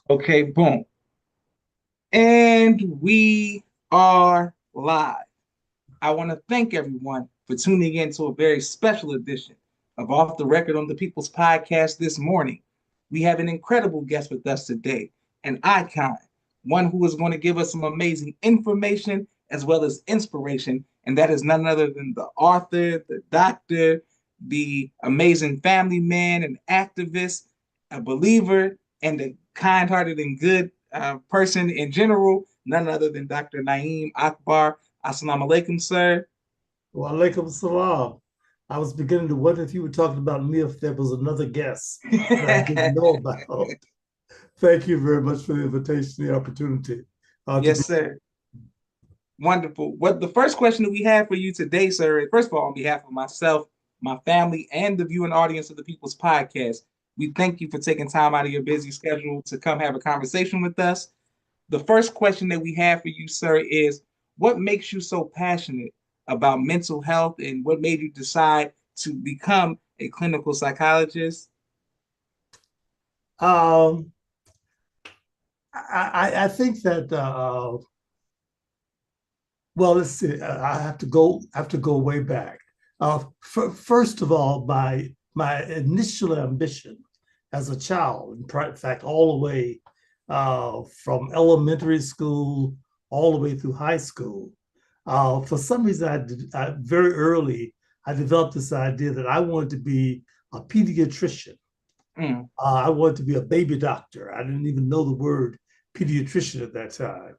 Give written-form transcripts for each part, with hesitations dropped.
Okay, boom. And we are live. I want to thank everyone for tuning in to a very special edition of Off the Record on the People's Podcast this morning. We have an incredible guest with us today, an icon, one who is going to give us some amazing information as well as inspiration. And that is none other than the author, the doctor, the amazing family man, an activist, a believer, and a kind hearted and good person in general, none other than Dr. Naeem Akbar. Assalamu alaikum, sir. Wa alaikum salam. I was beginning to wonder if you were talking about me, if there was another guest that I didn't know about. Thank you very much for the invitation, the opportunity to be. Yes, sir. Wonderful. What the first question that we have for you today, sir, is first of all, on behalf of myself, my family, and the viewing audience of the People's Podcast, we thank you for taking time out of your busy schedule to come have a conversation with us. The first question that we have for you, sir, is what makes you so passionate about mental health and what made you decide to become a clinical psychologist? Um, I think that well, let's see. I have to go way back. First of all, my initial ambition as a child, in fact, all the way from elementary school all the way through high school. For some reason, very early I developed this idea that I wanted to be a pediatrician. Mm, I wanted to be a baby doctor. I didn't even know the word pediatrician at that time,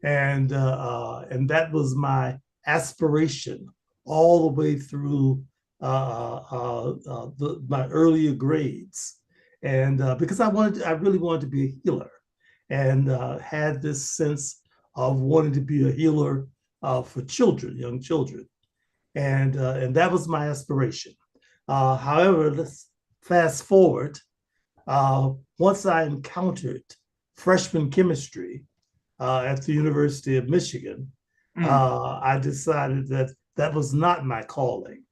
and that was my aspiration all the way through my earlier grades, and because I really wanted to be a healer, and had this sense of wanting to be a healer for children, young children, and that was my aspiration. However, let's fast forward. Once I encountered freshman chemistry at the University of Michigan, mm, I decided that that was not my calling.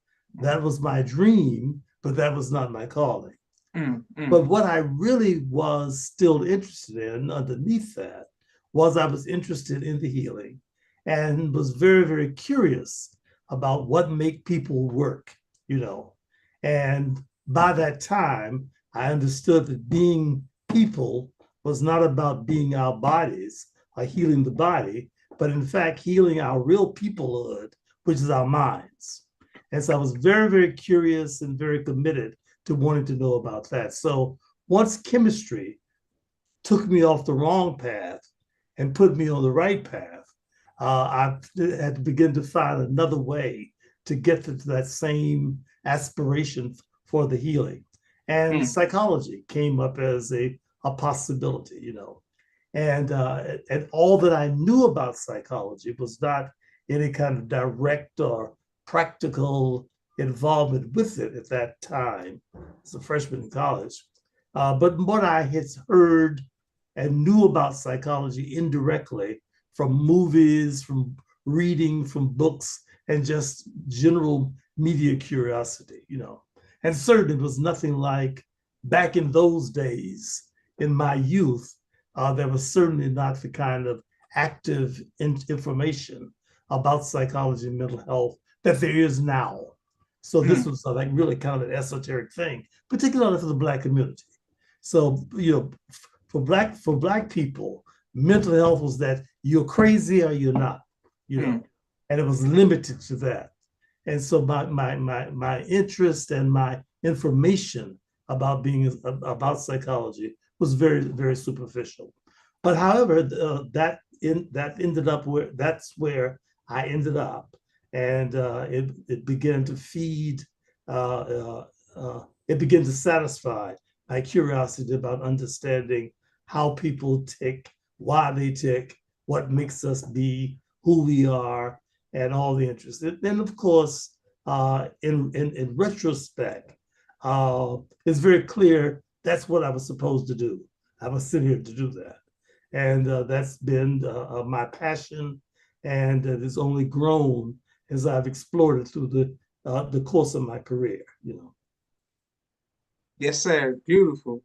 That was my dream, but that was not my calling. mm. But what I really was still interested in underneath that was I was interested in the healing and was very, very curious about what make people work, you know. And by that time, I understood that being people was not about being our bodies or healing the body, but in fact, healing our real peoplehood, which is our minds. And so I was very, very curious and very committed to wanting to know about that. So once chemistry took me off the wrong path and put me on the right path, I had to begin to find another way to get to that same aspiration for the healing. And Mm. psychology came up as a possibility, you know. And all that I knew about psychology was not any kind of direct or practical involvement with it at that time as a freshman in college. But what I had heard and knew about psychology indirectly from movies, from reading, from books, and just general media curiosity, you know. And certainly it was nothing like back in those days in my youth. There was certainly not the kind of active information about psychology and mental health that there is now. So this Mm. was like really kind of an esoteric thing, particularly for the Black community. So for black people, mental health was that you're crazy or you're not, you Mm. know, and it was limited to that. And so my interest and my information about being about psychology was very very superficial. But however, that ended up where that's where I ended up, and it began to feed. It began to satisfy my curiosity about understanding how people tick, why they tick, what makes us be who we are, and all the interest. And of course, in retrospect, it's very clear that's what I was supposed to do. I was sent here to do that, and that's been my passion, and it's only grown as I've explored it through the course of my career. You know. Yes, sir. Beautiful.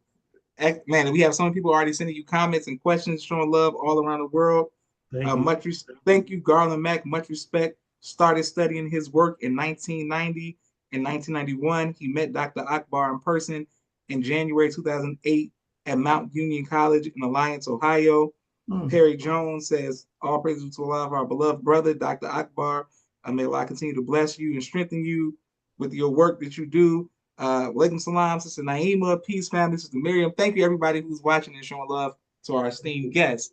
Man, we have so many people already sending you comments and questions, showing love all around the world. Thank you. Thank you, Garland Mack. Much respect. Started studying his work in 1990. In 1991, he met Dr. Akbar in person in January 2008 at Mount Union College in Alliance, Ohio. Mm. Perry Jones says, all praises to Allah of our beloved brother, Dr. Akbar. May Allah continue to bless you and strengthen you with your work that you do. Walaikum salam, Sister Naima, peace, family, Sister Miriam. Thank you, everybody who's watching and showing love to our esteemed guests.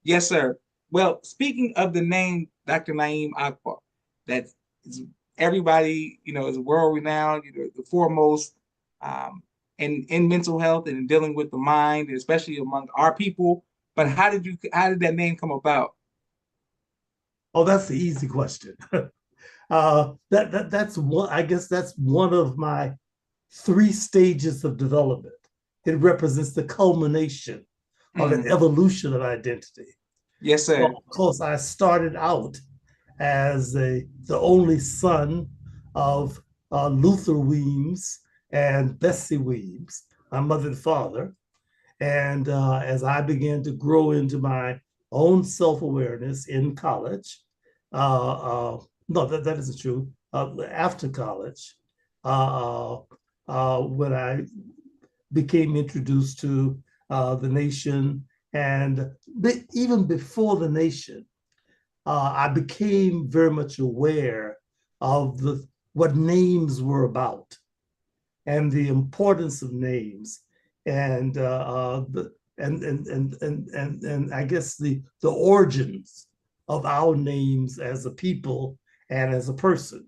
Yes, sir. Well, speaking of the name Dr. Naeem Akbar, that is everybody, is world renowned, the foremost in mental health and in dealing with the mind, especially among our people. But how did that name come about? Oh, that's the easy question. That's one. I guess that's one of my three stages of development. It represents the culmination of an evolution of identity. Yes, sir. So, of course, I started out as the only son of Luther Weems and Bessie Weems, my mother and father. And as I began to grow into my own self-awareness in college, no, that isn't true. After college, when I became introduced to the nation, and even before the nation, I became very much aware of what names were about and the importance of names, and and I guess the origins of our names as a people and as a person,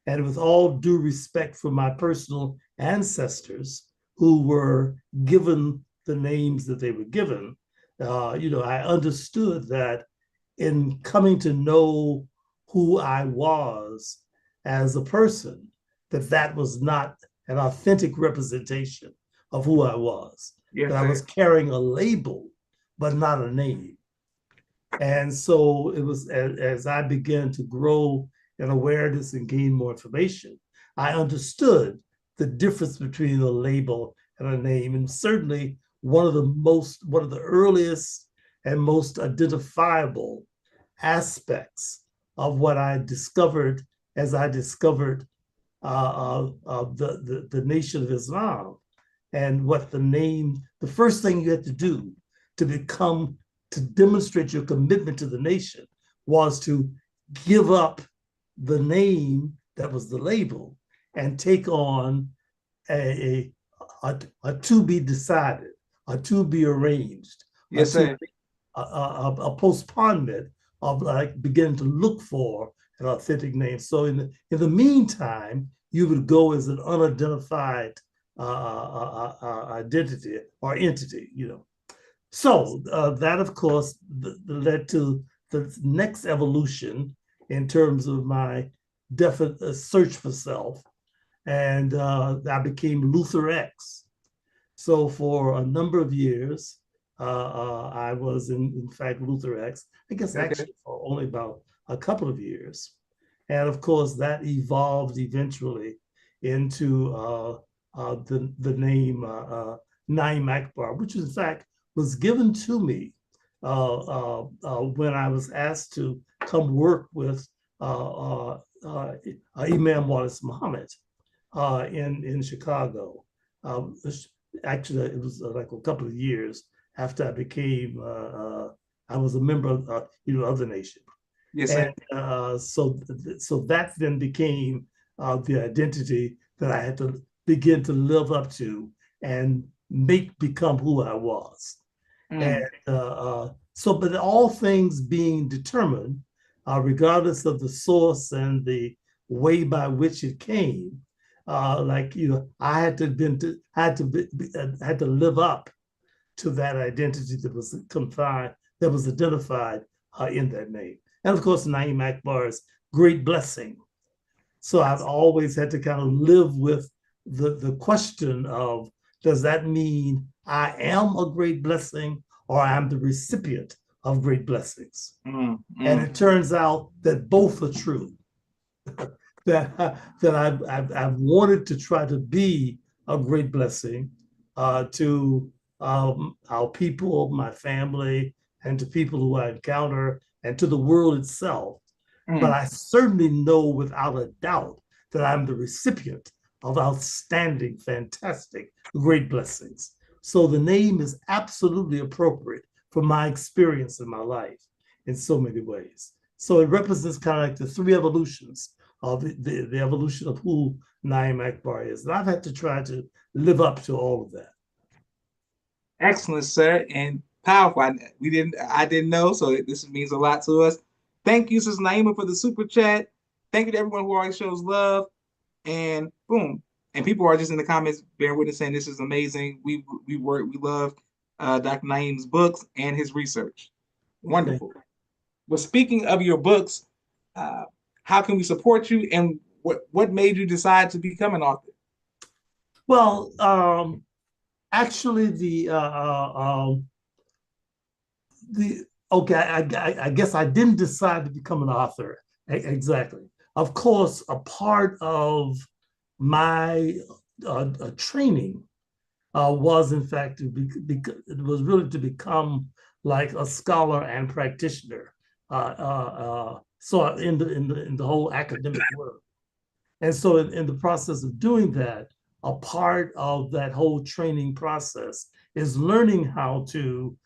And with all due respect for my personal ancestors who were given the names that they were given, I understood that in coming to know who I was as a person, that was not an authentic representation of who I was. Yes, that I was carrying a label, but not a name. And so it was as I began to grow in awareness and gain more information, I understood the difference between a label and a name. And certainly one of the earliest and most identifiable aspects of what I discovered as I discovered the Nation of Islam, and what the first thing you had to do to demonstrate your commitment to the nation was to give up the name that was the label and take on a to be decided, a to be arranged, yes, sir. a postponement of like beginning to look for an authentic name. So in the meantime, you would go as an unidentified identity or entity, So that, of course, led to the next evolution in terms of my definite search for self. And I became Luther X. So for a number of years, I was in fact Luther X. I guess actually for only about a couple of years. And of course, that evolved eventually into the name Naim Akbar, which in fact was given to me when I was asked to come work with Imam Warrith Muhammad in Chicago. Actually, it was like a couple of years after I became, I was a member of the nation. Yes, and so that then became the identity that I had to begin to live up to and become who I was. And but all things being determined, regardless of the source and the way by which it came, I had to live up to that identity that was identified in that name. And of course, Naim Akbar's great blessing. So I've always had to kind of live with the question of, does that mean I am a great blessing or I am the recipient of great blessings? And it turns out that both are true. that I've wanted to try to be a great blessing, to our people, my family, and to people who I encounter, and to the world itself. But Mm. I certainly know without a doubt that I'm the recipient of outstanding, fantastic, great blessings. So the name is absolutely appropriate for my experience in my life in so many ways. So it represents kind of like the three evolutions of the evolution of who Naim Akbar is. And I've had to try to live up to all of that. Excellent, sir, and powerful. I didn't know, so this means a lot to us. Thank you, Sis Naima, for the super chat. Thank you to everyone who always shows love. And boom, and people are just in the comments bearing witness saying this is amazing. We love Dr. Naeem's books and his research. Thank Wonderful. Well, speaking of your books, uh, how can we support you, and what made you decide to become an author? Well, actually, the okay, I guess I didn't decide to become an author. Exactly. Of course, a part of my training was, in fact, it was really to become like a scholar and practitioner. So in the whole academic world. And so, in the process of doing that, a part of that whole training process is learning how to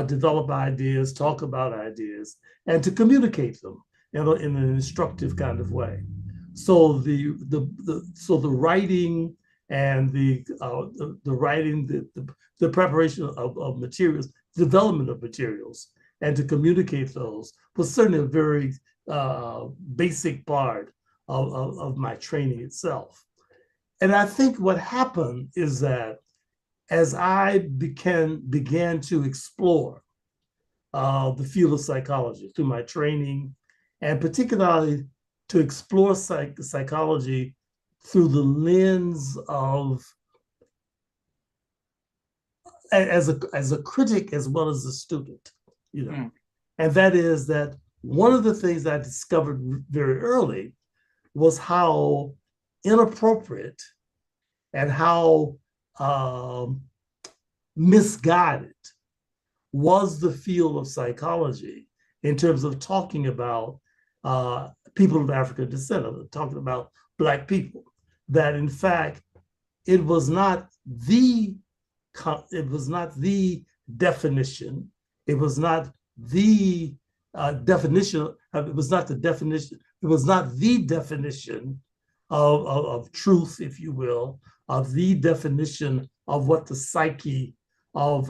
develop ideas, talk about ideas, and to communicate them in an instructive kind of way. So the writing and the writing, the preparation of materials, development of materials, and to communicate those was certainly a very basic part of my training itself. And I think what happened is that as I began to explore the field of psychology through my training, and particularly to explore psychology through the lens of as a critic as well as a student, you know, Mm. and that is that one of the things I discovered very early was how inappropriate and how misguided was the field of psychology in terms of talking about people of African descent, talking about Black people. That in fact, it was not the it was not the definition. It was not the definition. It was not the definition. It was not the definition of truth, if you will, of the definition of what the psyche of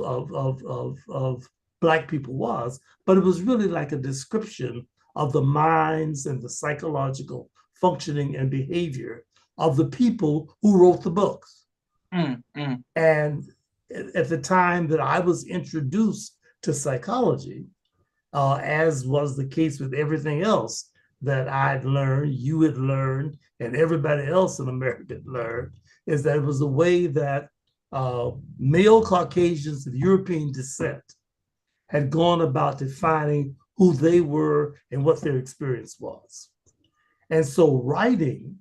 Black people was, but it was really like a description of the minds and the psychological functioning and behavior of the people who wrote the books. Mm, mm. And at the time that I was introduced to psychology, as was the case with everything else that I'd learned, you had learned, and everybody else in America had learned, is that it was the way that male Caucasians of European descent had gone about defining who they were and what their experience was. And so writing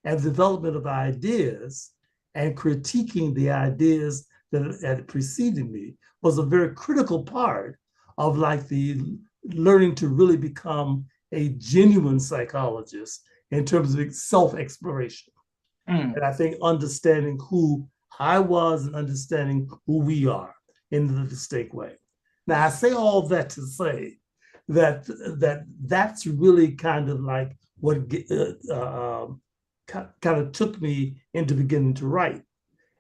and development of ideas and critiquing the ideas that had preceded me was a very critical part of like the learning to really become a genuine psychologist in terms of self-exploration. Mm. And I think understanding who I was and understanding who we are in the distinct way. Now I say all that to say that's really kind of like what kind of took me into beginning to write.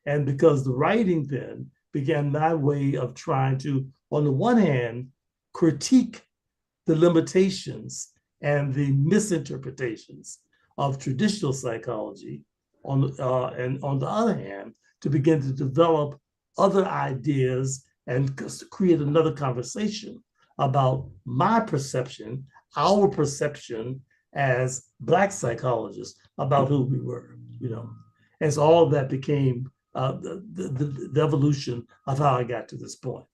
And because the writing then began my way of trying to, on the one hand, critique the limitations and the misinterpretations of traditional psychology, and on the other hand, to begin to develop other ideas and create another conversation about my perception, our perception as Black psychologists about who we were, you know. And so all of that became the evolution of how I got to this point.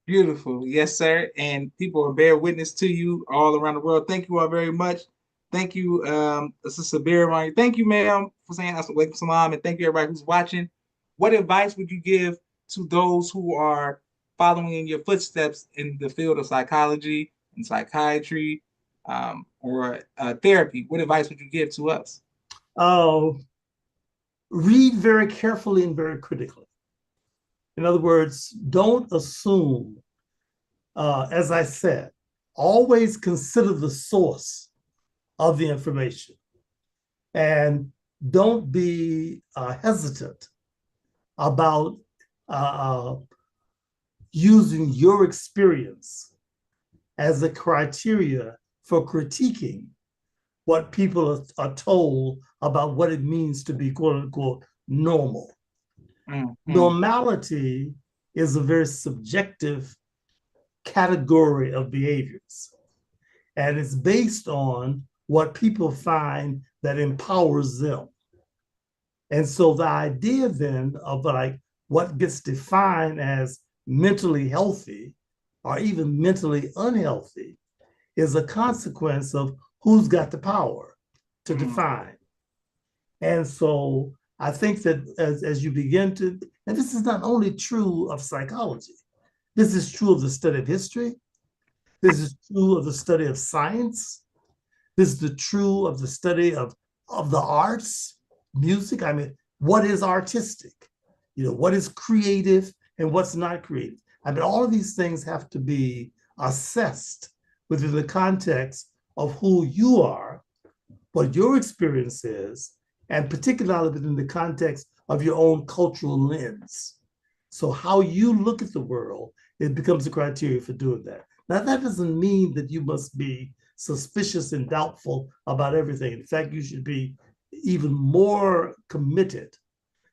Beautiful. Yes, sir. And people are bear witness to you all around the world. Thank you all very much. Thank you, Sister Bear. Thank you, ma'am, for saying Assalamualaikum salam. And thank you, everybody who's watching. what advice would you give to those who are following in your footsteps in the field of psychology and psychiatry, or therapy? What advice would you give to us? Uh, Read very carefully and very critically. In other words, don't assume, as I said, always consider the source of the information, and don't be hesitant about uh, using your experience as a criteria for critiquing what people are told about what it means to be quote unquote normal. Mm-hmm. Normality is a very subjective category of behaviors, and it's based on what people find that empowers them. And so the idea then of like what gets defined as mentally healthy or even mentally unhealthy is a consequence of who's got the power to define. And so I think that as you begin to, and this is not only true of psychology, this is true of the study of history, this is true of the study of science, this is the true of the study of the arts, music. I mean, what is artistic? You know, what is creative and what's not creative? I mean, all of these things have to be assessed within the context of who you are, what your experience is, and particularly within the context of your own cultural lens. So how you look at the world, it becomes a criteria for doing that. Now, that doesn't mean that you must be suspicious and doubtful about everything. In fact, you should be even more committed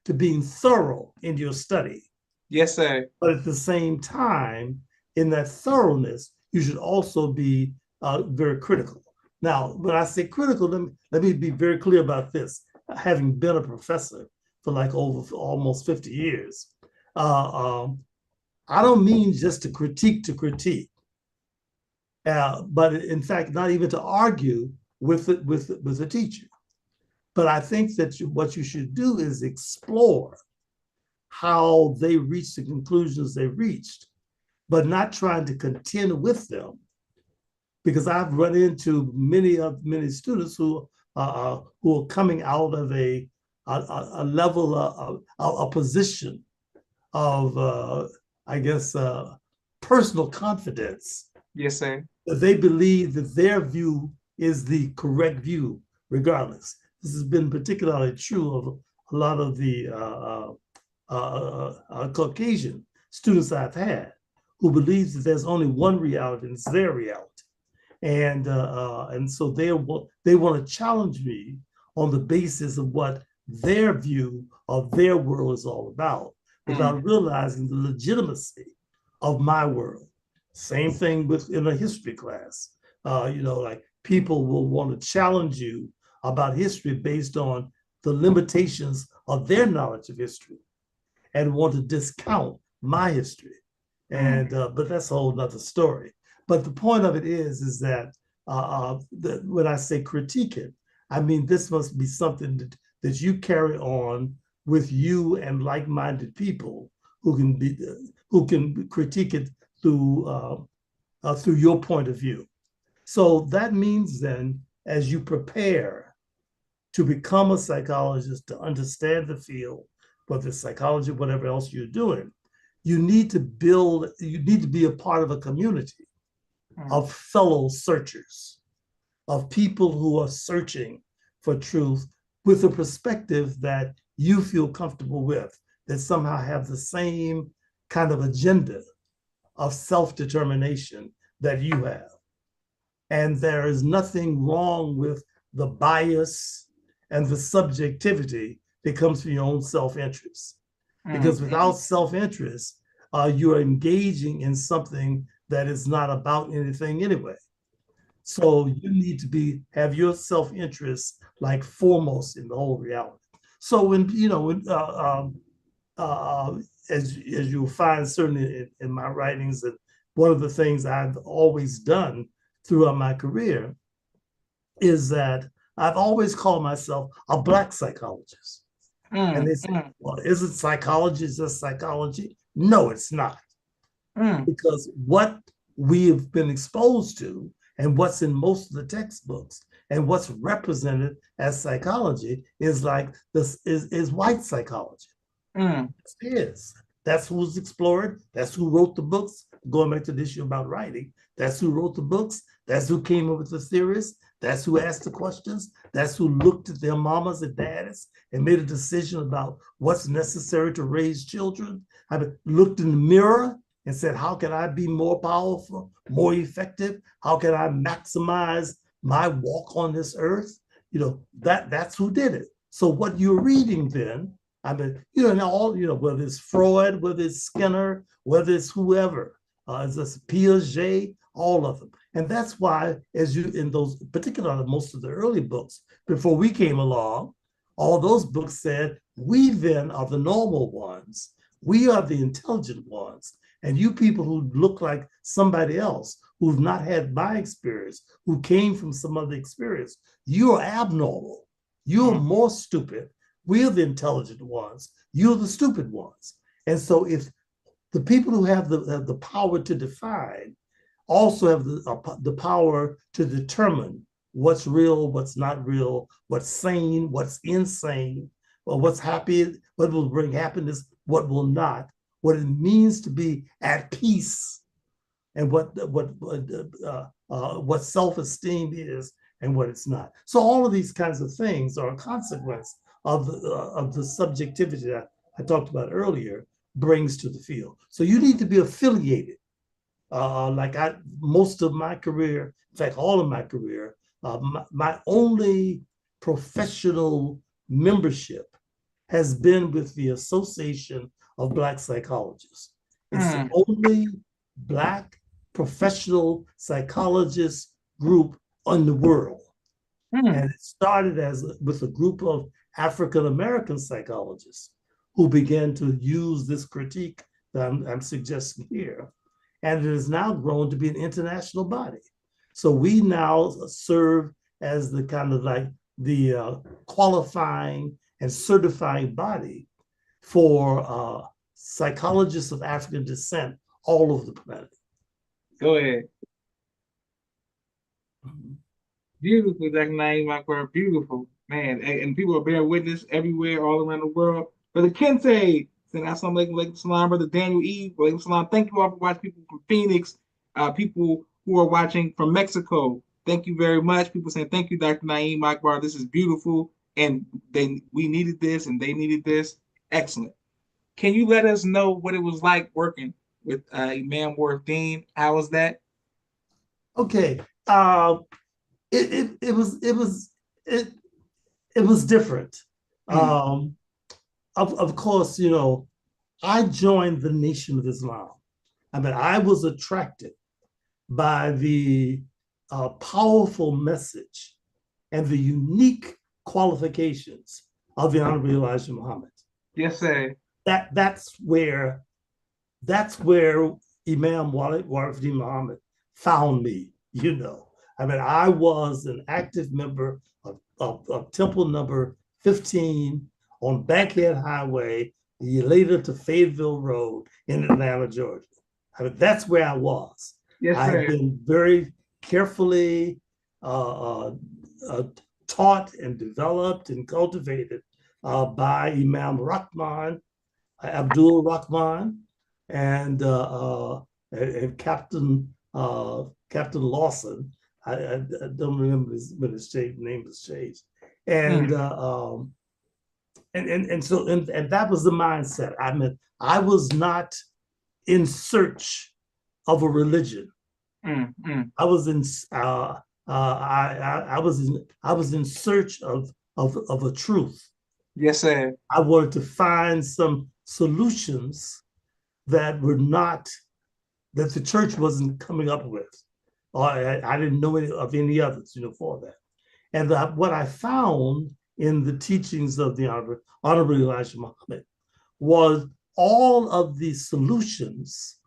to being thorough in your study. Yes, sir. But at the same time, in that thoroughness, you should also be very critical. Now, when I say critical, let me be very clear about this. Having been a professor for like over almost 50 years, I don't mean just to critique, but in fact, not even to argue with the teacher. But I think that what you should do is explore how they reached the conclusions they reached, but not trying to contend with them. Because I've run into many students who are coming out of a level of a position of I guess personal confidence. Yes, sir. That they believe that their view is the correct view, regardless. This has been particularly true of a lot of the Caucasian students I've had, who believes that there's only one reality and it's their reality. And so they want to challenge me on the basis of what their view of their world is all about, without realizing the legitimacy of my world. Same thing with in a history class. Like people will want to challenge you about history based on the limitations of their knowledge of history and want to discount my history. And but that's a whole nother story. But the point of it is that when I say critique it, I mean this must be something that you carry on with you and like-minded people who can critique it through your point of view. So that means then, as you prepare to become a psychologist, to understand the field, whether it's psychology, whatever else you're doing, you need to be a part of a community of fellow searchers, of people who are searching for truth with a perspective that you feel comfortable with, that somehow have the same kind of agenda of self-determination that you have. And there is nothing wrong with the bias and the subjectivity that comes from your own self-interest. Because without self-interest, you are engaging in something that is not about anything anyway. So you need to have your self-interest like foremost in the whole reality. So as you'll find certainly in my writings, that one of the things I've always done throughout my career is that I've always called myself a Black psychologist. And they say, well, is it psychology? Is this psychology? No, it's not. Because what we have been exposed to and what's in most of the textbooks and what's represented as psychology is like this is white psychology. It is. That's who's explored. That's who wrote the books. Going back to the issue about writing, that's who wrote the books. That's who came up with the theories. That's who asked the questions. That's who looked at their mamas and daddies and made a decision about what's necessary to raise children. I looked in the mirror and said, how can I be more powerful, more effective? How can I maximize my walk on this earth? That's who did it. So what you're reading then, whether it's Freud, whether it's Skinner, whether it's whoever, it's Piaget, all of them. And that's why, as you, in those, particularly most of the early books, before we came along, all those books said, we then are the normal ones. We are the intelligent ones. And you people who look like somebody else, who've not had my experience, who came from some other experience, you're abnormal. You're more stupid. We're the intelligent ones. You're the stupid ones. And so if the people who have the power to define also have the power to determine what's real, what's not real, what's sane, what's insane, or what's happy, what will bring happiness, what will not, what it means to be at peace, and what self-esteem is and what it's not. So all of these kinds of things are a consequence of the subjectivity that I talked about earlier brings to the field. So you need to be affiliated. Most of my career, in fact, all of my career, my only professional membership has been with the Association of Black Psychologists. It's the only Black professional psychologist group in the world. And it started with a group of African American psychologists who began to use this critique that I'm suggesting here. And it has now grown to be an international body. So we now serve as the kind of like the qualifying and certifying body for psychologists of African descent all over the planet. Go ahead. Beautiful, Dr. Naeem Akbar. Beautiful, man. And people are bearing witness everywhere, all around the world. Brother Kente, saying assalamu alaikum, salam. Brother Daniel E, alaikum salam. Thank you all for watching. People from Phoenix, people who are watching from Mexico. Thank you very much. People saying thank you, Dr. Naeem Akbar. This is beautiful, and we needed this, and they needed this. Excellent. Can you let us know what it was like working with Imam Warrith Deen? How was that? Okay. It was different. Of course, I joined the Nation of Islam. I mean, I was attracted by the powerful message and the unique qualifications of the Honorable Elijah Muhammad. Yes, sir. That's where Imam Warrith Deen Muhammad found me. I mean, I was an active member of Temple number 15 on Bankhead Highway, later to Fayetteville Road in Atlanta, Georgia. I mean, that's where I was. Yes, sir. I've been very carefully taught and developed and cultivated by Imam Rahman, Abdul Rahman, and Captain Lawson. I don't remember when his name was changed, and so that was the mindset. I mean, I was not in search of a religion. I was in I was in search of a truth. Yes, sir. I wanted to find some solutions that the church wasn't coming up with. Or I didn't know of any others, for that. And what I found in the teachings of the Honorable Elijah Muhammad was all of the solutions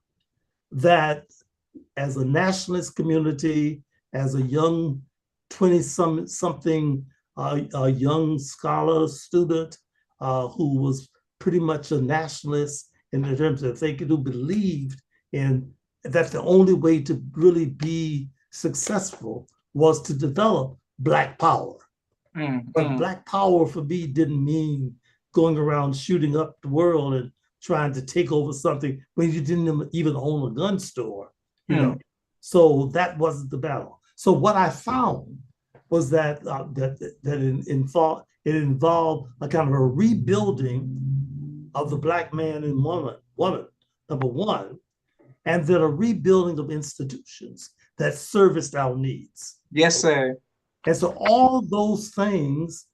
that, as a nationalist community, as a young 20-something young scholar, student, who was pretty much a nationalist in terms of who believed in that the only way to really be successful was to develop Black power. But Black power for me didn't mean going around shooting up the world and trying to take over something when you didn't even own a gun store, you know. So that wasn't the battle. So what I found was that it involved a kind of a rebuilding of the Black man and woman, number one, and then a rebuilding of institutions that serviced our needs. Yes, sir. And so all those things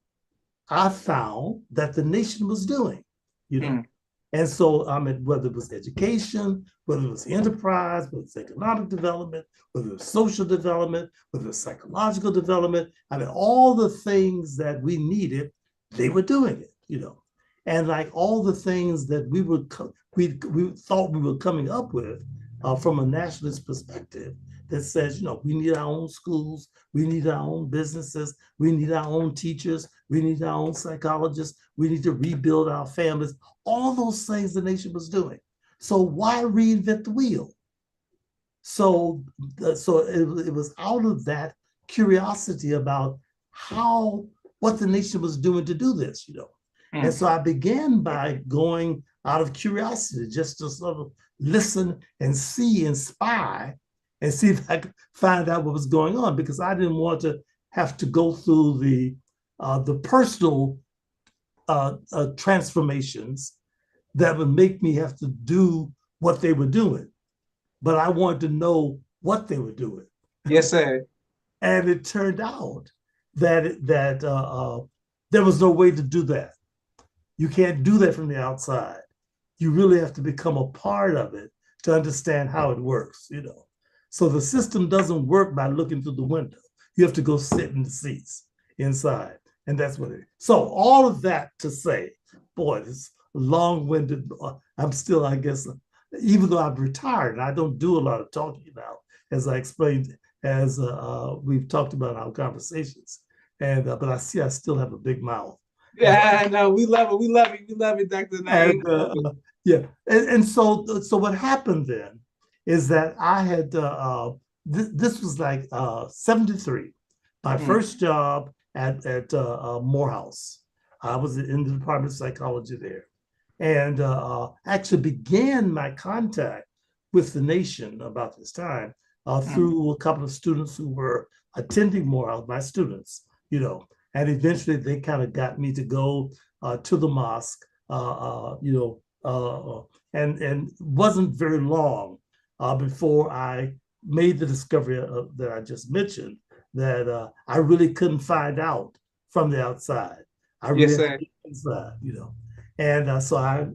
I found that the nation was doing, you know. And so, whether it was education, whether it was enterprise, whether it was economic development, whether it was social development, whether it was psychological development, all the things that we needed, they were doing it, you know. And like all the things that we thought we were coming up with from a nationalist perspective, that says, you know, we need our own schools, we need our own businesses, we need our own teachers, we need our own psychologists, we need to rebuild our families. All those things the nation was doing. So why reinvent the wheel? So it was out of that curiosity about what the nation was doing to do this, you know. And so I began by going out of curiosity, just to sort of listen and see and spy and see if I could find out what was going on, because I didn't want to have to go through the personal transformations that would make me have to do what they were doing. But I wanted to know what they were doing. Yes, sir. And it turned out that there was no way to do that. You can't do that from the outside. You really have to become a part of it to understand how it works, you know. So the system doesn't work by looking through the window. You have to go sit in the seats inside. And that's what it is. So all of that to say, boy, this long-winded, I'm still, I guess, even though I've retired, and I don't do a lot of talking now, as I explained, as we've talked about in our conversations. And but I see I still have a big mouth. Yeah, no, we love it. We love it. We love it, Dr. Naeem. Yeah. And so what happened then is that I had, this was like 73, my first job at Morehouse. I was in the Department of Psychology there, and actually began my contact with the nation about this time through a couple of students who were attending Morehouse, my students, you know, and eventually they kind of got me to go to the mosque, you know, and wasn't very long before I made the discovery that I just mentioned, that I really couldn't find out from the outside. I really had to be inside, you know. And so I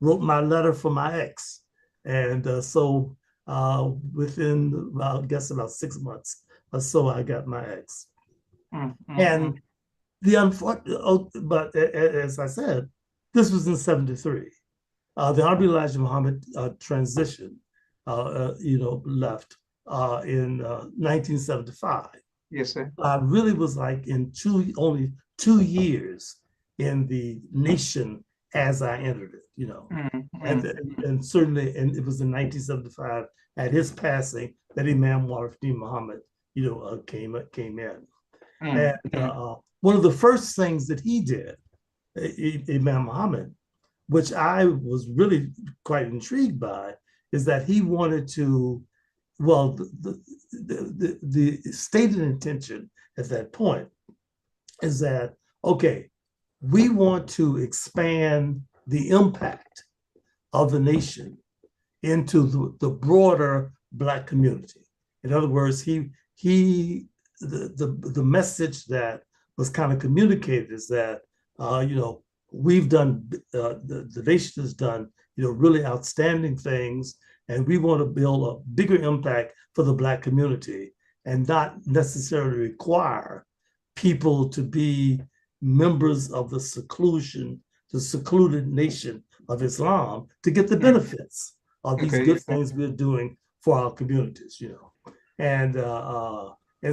wrote my letter for my ex. And so within, I guess, about 6 months or so, I got my ex. And the unfortunate, but as I said, this was in 73. The Honorable Elijah Muhammad transitioned, you know, left in 1975. Yes, sir. I really was like in only 2 years in the nation as I entered it, you know. And certainly, and it was in 1975 at his passing that Imam Warrith Muhammad, you know, came in. And one of the first things that he did, Imam Muhammad, which I was really quite intrigued by, is that he wanted to, well, the stated intention at that point is that, okay, we want to expand the impact of the nation into the broader Black community. In other words, the message that was kind of communicated is that, you know, we've done, the nation has done, you know, really outstanding things, and we want to build a bigger impact for the Black community and not necessarily require people to be members of the secluded nation of Islam to get the benefits of these good things we're doing for our communities, you know. And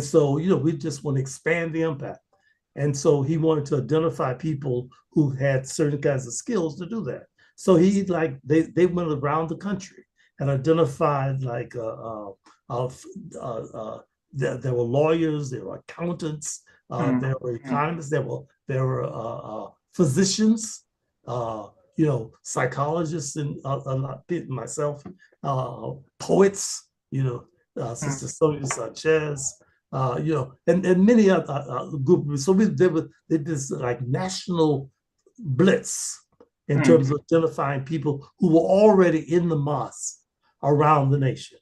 so, you know, we just want to expand the impact. And so he wanted to identify people who had certain kinds of skills to do that. So he like they went around the country and identified like uh, there were lawyers, there were accountants, there were economists, there were physicians, uh, psychologists, and a lot myself, poets, Sister Sonia Sanchez, and many other groups. So they did this like national blitz in terms of identifying people who were already in the mosque around the nation,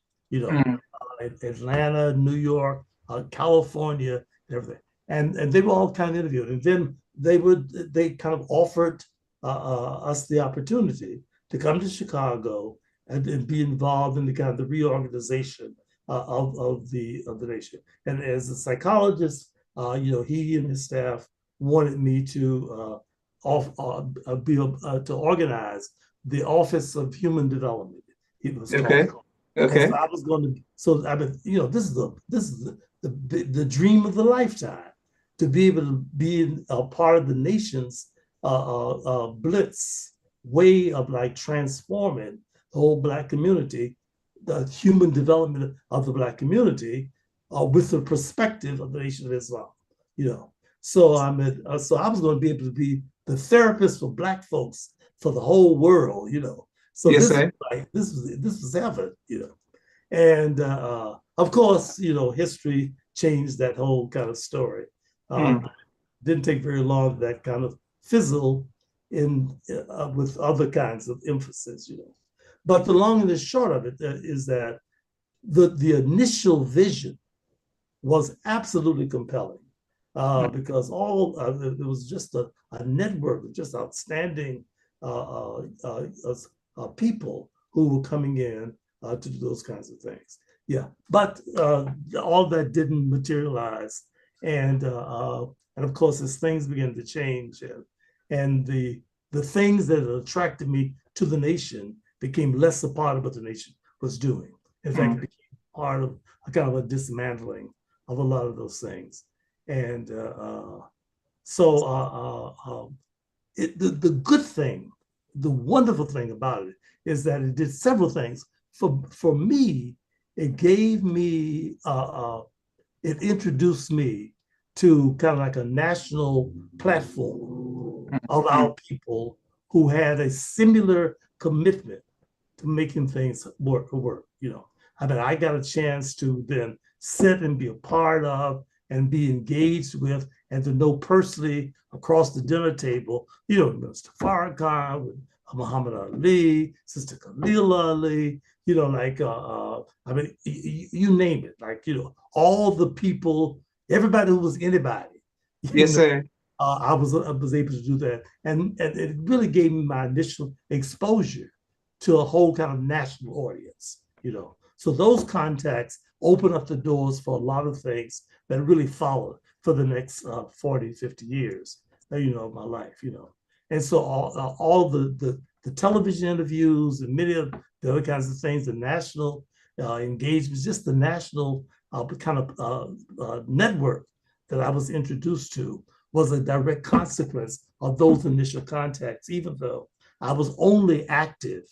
Atlanta, New York, California, and everything. And they were all kind of interviewed. And then they kind of offered us the opportunity to come to Chicago and be involved in the kind of the reorganization of the nation. And as a psychologist, he and his staff wanted me to to organize the Office of Human Development. It was Okay. called. And so Okay. I was going to. So I mean, this is the dream of the lifetime, to be able to be a part of the nation's blitz way of like transforming the whole Black community, the human development of the Black community, with the perspective of the Nation of Islam. You know, so so I was going to be able to be the therapist for Black folks for the whole world. So Yes, sir. this was heaven. And of course, history changed that whole kind of story. Mm. Didn't take very long for that kind of fizzle in with other kinds of emphasis. But the long and the short of it is that the initial vision was absolutely compelling, because it was just a network of just outstanding people who were coming in to do those kinds of things. Yeah, but all that didn't materialize, and of course, as things began to change, and the things that attracted me to the nation became less a part of what the nation was doing. In fact, it became part of a kind of a dismantling of a lot of those things. And so the good thing, the wonderful thing about it is that it did several things. For me, it gave me, it introduced me to kind of like a national platform of our people who had a similar commitment to making things work. I mean, I got a chance to then sit and be a part of and be engaged with, and to know personally across the dinner table, Mr. Farrakhan, with Muhammad Ali, Sister Khalil Ali, I mean, you name it, like, all the people, everybody who was anybody, you Yes, know, sir. I was able to do that, and it really gave me my initial exposure to a whole kind of national audience. So those contacts open up the doors for a lot of things that really followed for the next 40, 50 years, of my life. And so all the television interviews and many of the other kinds of things, the national engagements, just the national kind of network that I was introduced to was a direct consequence of those initial contacts, even though I was only active.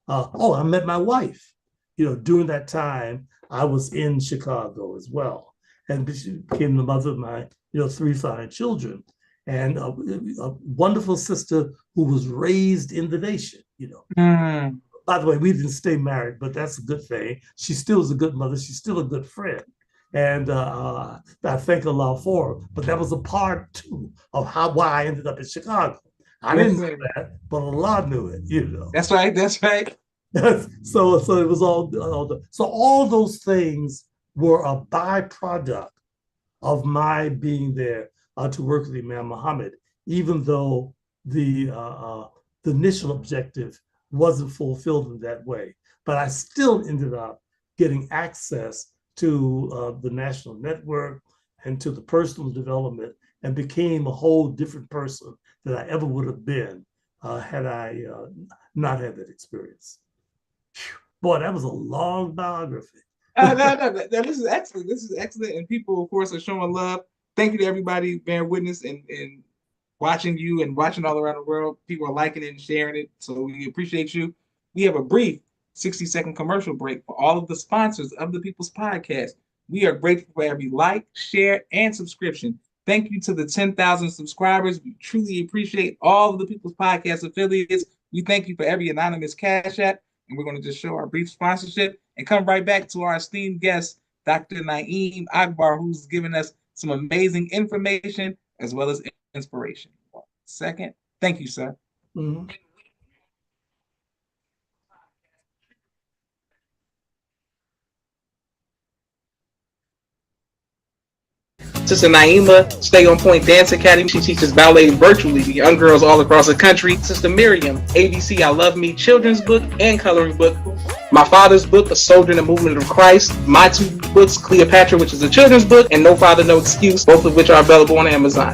I met my wife. During that time, I was in Chicago as well. And she became the mother of my, three fine children. And a wonderful sister who was raised in the nation. Mm. By the way, we didn't stay married, but that's a good thing. She still is a good mother. She's still a good friend. And I thank Allah for her. But that was a part too of why I ended up in Chicago. I Yes, didn't know sir. that, but Allah knew it. That's right. That's right. So it was so all those things were a byproduct of my being there to work with Imam Muhammad, even though the initial objective wasn't fulfilled in that way. But I still ended up getting access to the national network and to the personal development, and became a whole different person than I ever would have been had I not had that experience. Boy, that was a long biography. No, this is excellent. This is excellent. And people, of course, are showing love thank you to everybody bearing witness and watching you and watching all around the world. People are liking it and sharing it. So we appreciate you. We have a brief 60-second commercial break for all of the sponsors of the People's Podcast. We are grateful for every like, share, and subscription. Thank you to the 10,000 subscribers. We truly appreciate all of the People's Podcast affiliates. We thank you for every anonymous Cash App. And we're going to just show our brief sponsorship and come right back to our esteemed guest, Dr. Naeem Akbar, who's given us some amazing information as well as inspiration. 1 second. Thank you, sir. Mhm. Sister Naima, Stay on Point Dance Academy. She teaches ballet virtually to young girls all across the country. Sister Miriam, ABC I Love Me children's book and coloring book. My father's book, A Soldier in the Movement of Christ. My two books, Cleopatra, which is a children's book, and No Father, No Excuse, both of which are available on Amazon.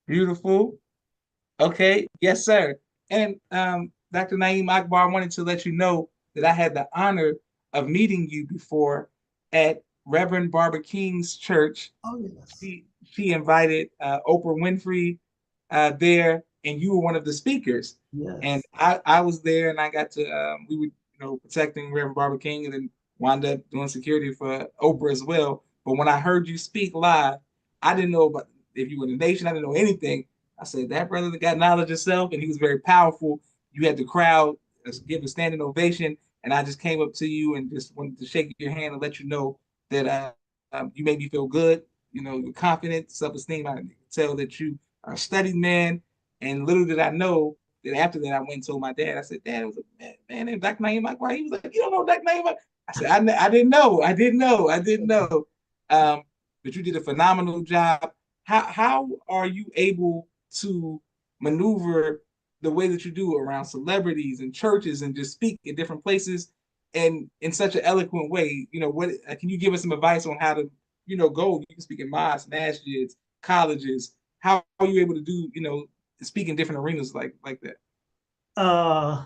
Beautiful. Okay. Yes, sir. And Dr. Naeem Akbar, I wanted to let you know that I had the honor of meeting you before at Reverend Barbara King's church. Oh, yes. She invited Oprah Winfrey there, and you were one of the speakers. And Yes. I was there, and I got to we were protecting Reverend Barbara King, and then wound up doing security for Oprah as well. But when I heard you speak live, I didn't know about if you were in the nation. I didn't know anything. I said that brother that got knowledge himself, and he was very powerful. You had the crowd give a standing ovation, and I just came up to you and just wanted to shake your hand and let you know that you made me feel good. You're confident, self-esteem. I can tell that you are a studied man. And little did I know that after that, I went and told my dad. I said, Dad, it was a man named Dr. Naeem Akbar. He was like, you don't know Dr. Naeem Akbar? I said, I didn't know. I didn't know. I didn't know. But you did a phenomenal job. How are you able to maneuver the way that you do around celebrities and churches and just speak in different places and in such an eloquent way? What can you give us some advice on how to, go? You can speak in mosques, masjids, colleges. How are you able to do, speak in different arenas like that? Uh,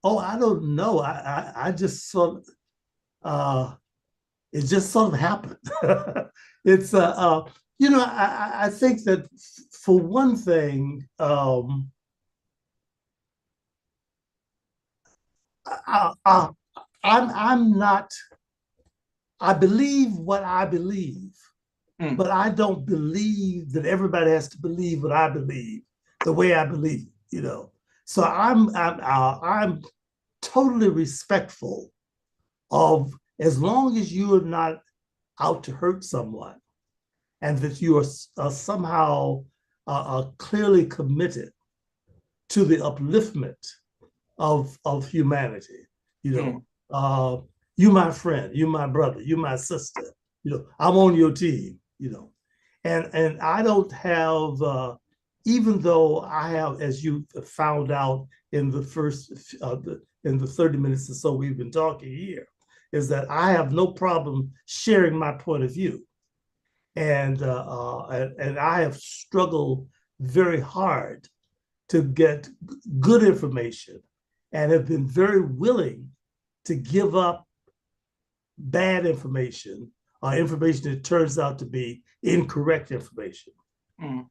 oh, I don't know. I just sort of, it just sort of happened. It's I think that for one thing, I'm not. I believe what I believe, but I don't believe that everybody has to believe what I believe the way I believe. So I'm totally respectful of, as long as you are not out to hurt someone, and that you are somehow clearly committed to the upliftment of humanity. You my friend, you my brother, you my sister. I'm on your team. And I don't have, even though I have, as you found out in the first in the 30 minutes or so we've been talking here, is that I have no problem sharing my point of view. And I have struggled very hard to get good information, and have been very willing to give up bad information or information that turns out to be incorrect information.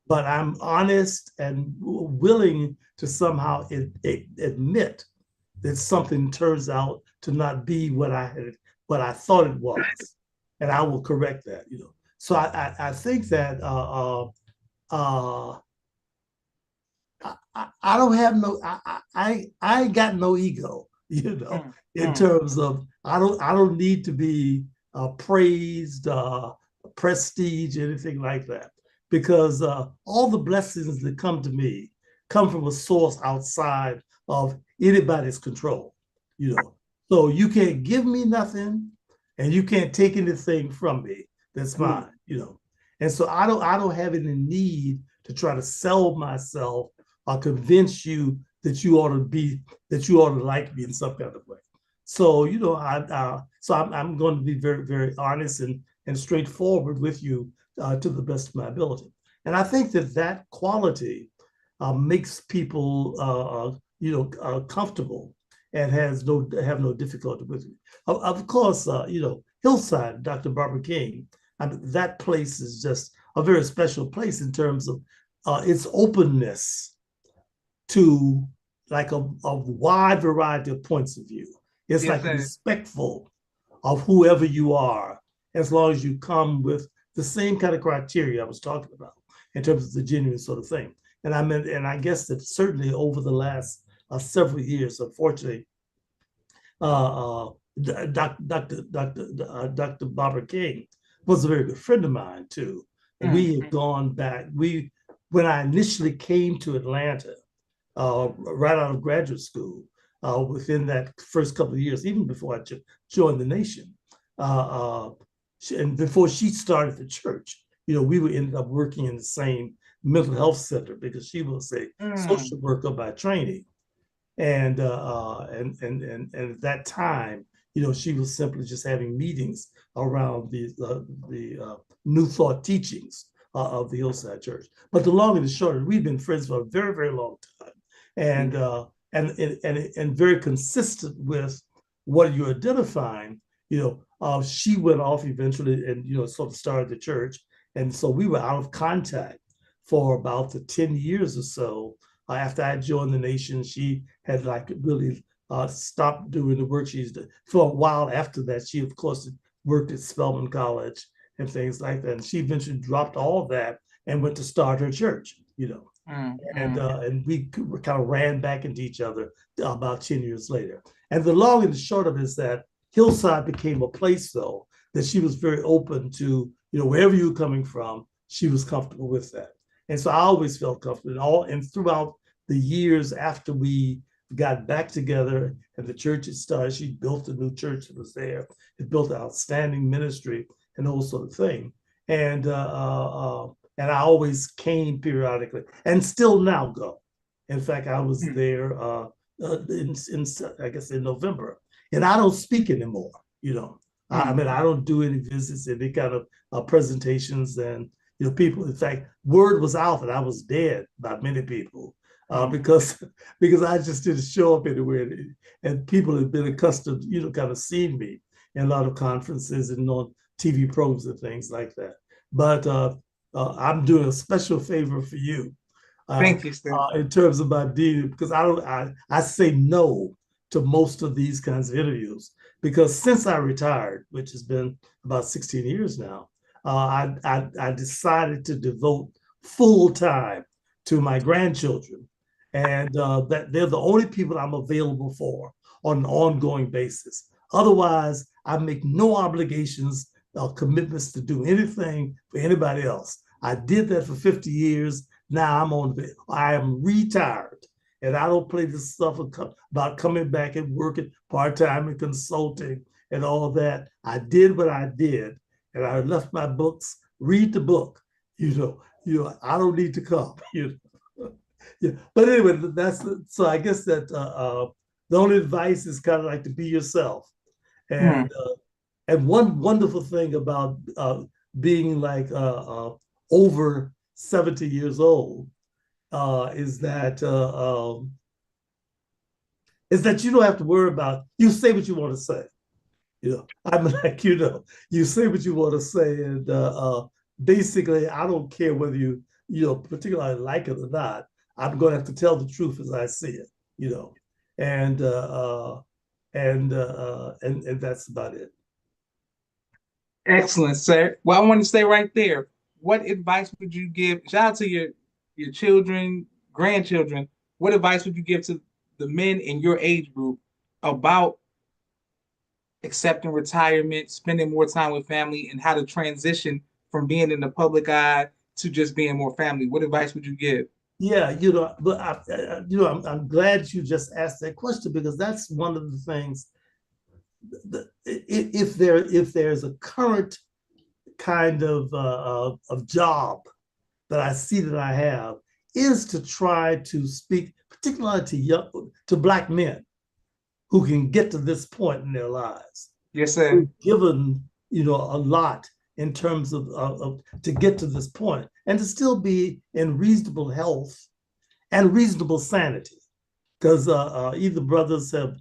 But I'm honest and willing to somehow admit that something turns out to not be what I thought it was, and I will correct that. So I think that I don't have no, I ain't got no ego, in terms of, I don't need to be praised, prestige, anything like that, because all the blessings that come to me come from a source outside of anybody's control. So you can't give me nothing, and you can't take anything from me that's mine. And so I don't have any need to try to sell myself or convince you that you ought to like me in some kind of way. So I'm going to be very, very honest and straightforward with you to the best of my ability. And I think that quality makes people comfortable and have no difficulty with it. Of course, Hillside, Dr. Barbara King. I mean, that place is just a very special place in terms of its openness to like a wide variety of points of view. It's Yes, like sir. respectful of whoever you are, as long as you come with the same kind of criteria I was talking about in terms of the genuine sort of thing. And I mean, and I guess that certainly over the last several years, unfortunately, uh, Dr. Barbara King was a very good friend of mine too. We had gone back. When I initially came to Atlanta, right out of graduate school, within that first couple of years, even before I joined the nation, and before she started the church, we would end up working in the same mental health center because she was a social worker by training. And at that time, she was simply just having meetings around the New Thought teachings of the Hillside Church. But the long and the short, we've been friends for a very, very long time, and and very consistent with what you're identifying. She went off eventually, and sort of started the church, and so we were out of contact for about the 10 years or so after I joined the nation. She had like really stopped doing the work she's done. For a while after that, she of course worked at Spelman College and things like that. And she eventually dropped all of that and went to start her church, and we kind of ran back into each other about 10 years later. And the long and the short of it is that Hillside became a place, though, that she was very open to, wherever you were coming from, she was comfortable with that. And so I always felt comfortable. And throughout the years after we got back together and the church had started, she built a new church that was there. It built an outstanding ministry and all sort of thing. And I always came periodically and still now go. In fact, I was there I guess in November, and I don't speak anymore. I mean, I don't do any visits, any kind of presentations, and people. In fact, word was out that I was dead by many people because I just didn't show up anywhere, and people had been accustomed, kind of seeing me in a lot of conferences and on TV programs and things like that. But I'm doing a special favor for you Thank you, sir. in terms of my deed, because I say no to most of these kinds of interviews, because since I retired, which has been about 16 years now, I decided to devote full time to my grandchildren, and that they're the only people I'm available for on an ongoing basis. Otherwise, I make no obligations or commitments to do anything for anybody else. I did that for 50 years. Now I am retired, and I don't play this stuff about coming back and working part-time and consulting and all of that. I did what I did, and I left my books. Read the book. I don't need to come. Yeah. But anyway, so I guess that the only advice is kind of like to be yourself. And one wonderful thing about being like over 70 years old is that you don't have to worry about, you say what you want to say. I'm like, you say what you want to say, and basically, I don't care whether you particularly like it or not. I'm going to have to tell the truth as I see it. And and that's about it. Excellent, sir. Well, I want to stay right there. What advice would you give? Shout out to your children, grandchildren. What advice would you give to the men in your age group about accepting retirement, spending more time with family, and how to transition from being in the public eye to just being more family? What advice would you give? Yeah, but I'm glad you just asked that question, because that's one of the things. If there's a current kind of job that I see that I have, is to try to speak particularly to Black men who can get to this point in their lives. Yes, sir. Given a lot in terms of to get to this point and to still be in reasonable health and reasonable sanity, because either brothers have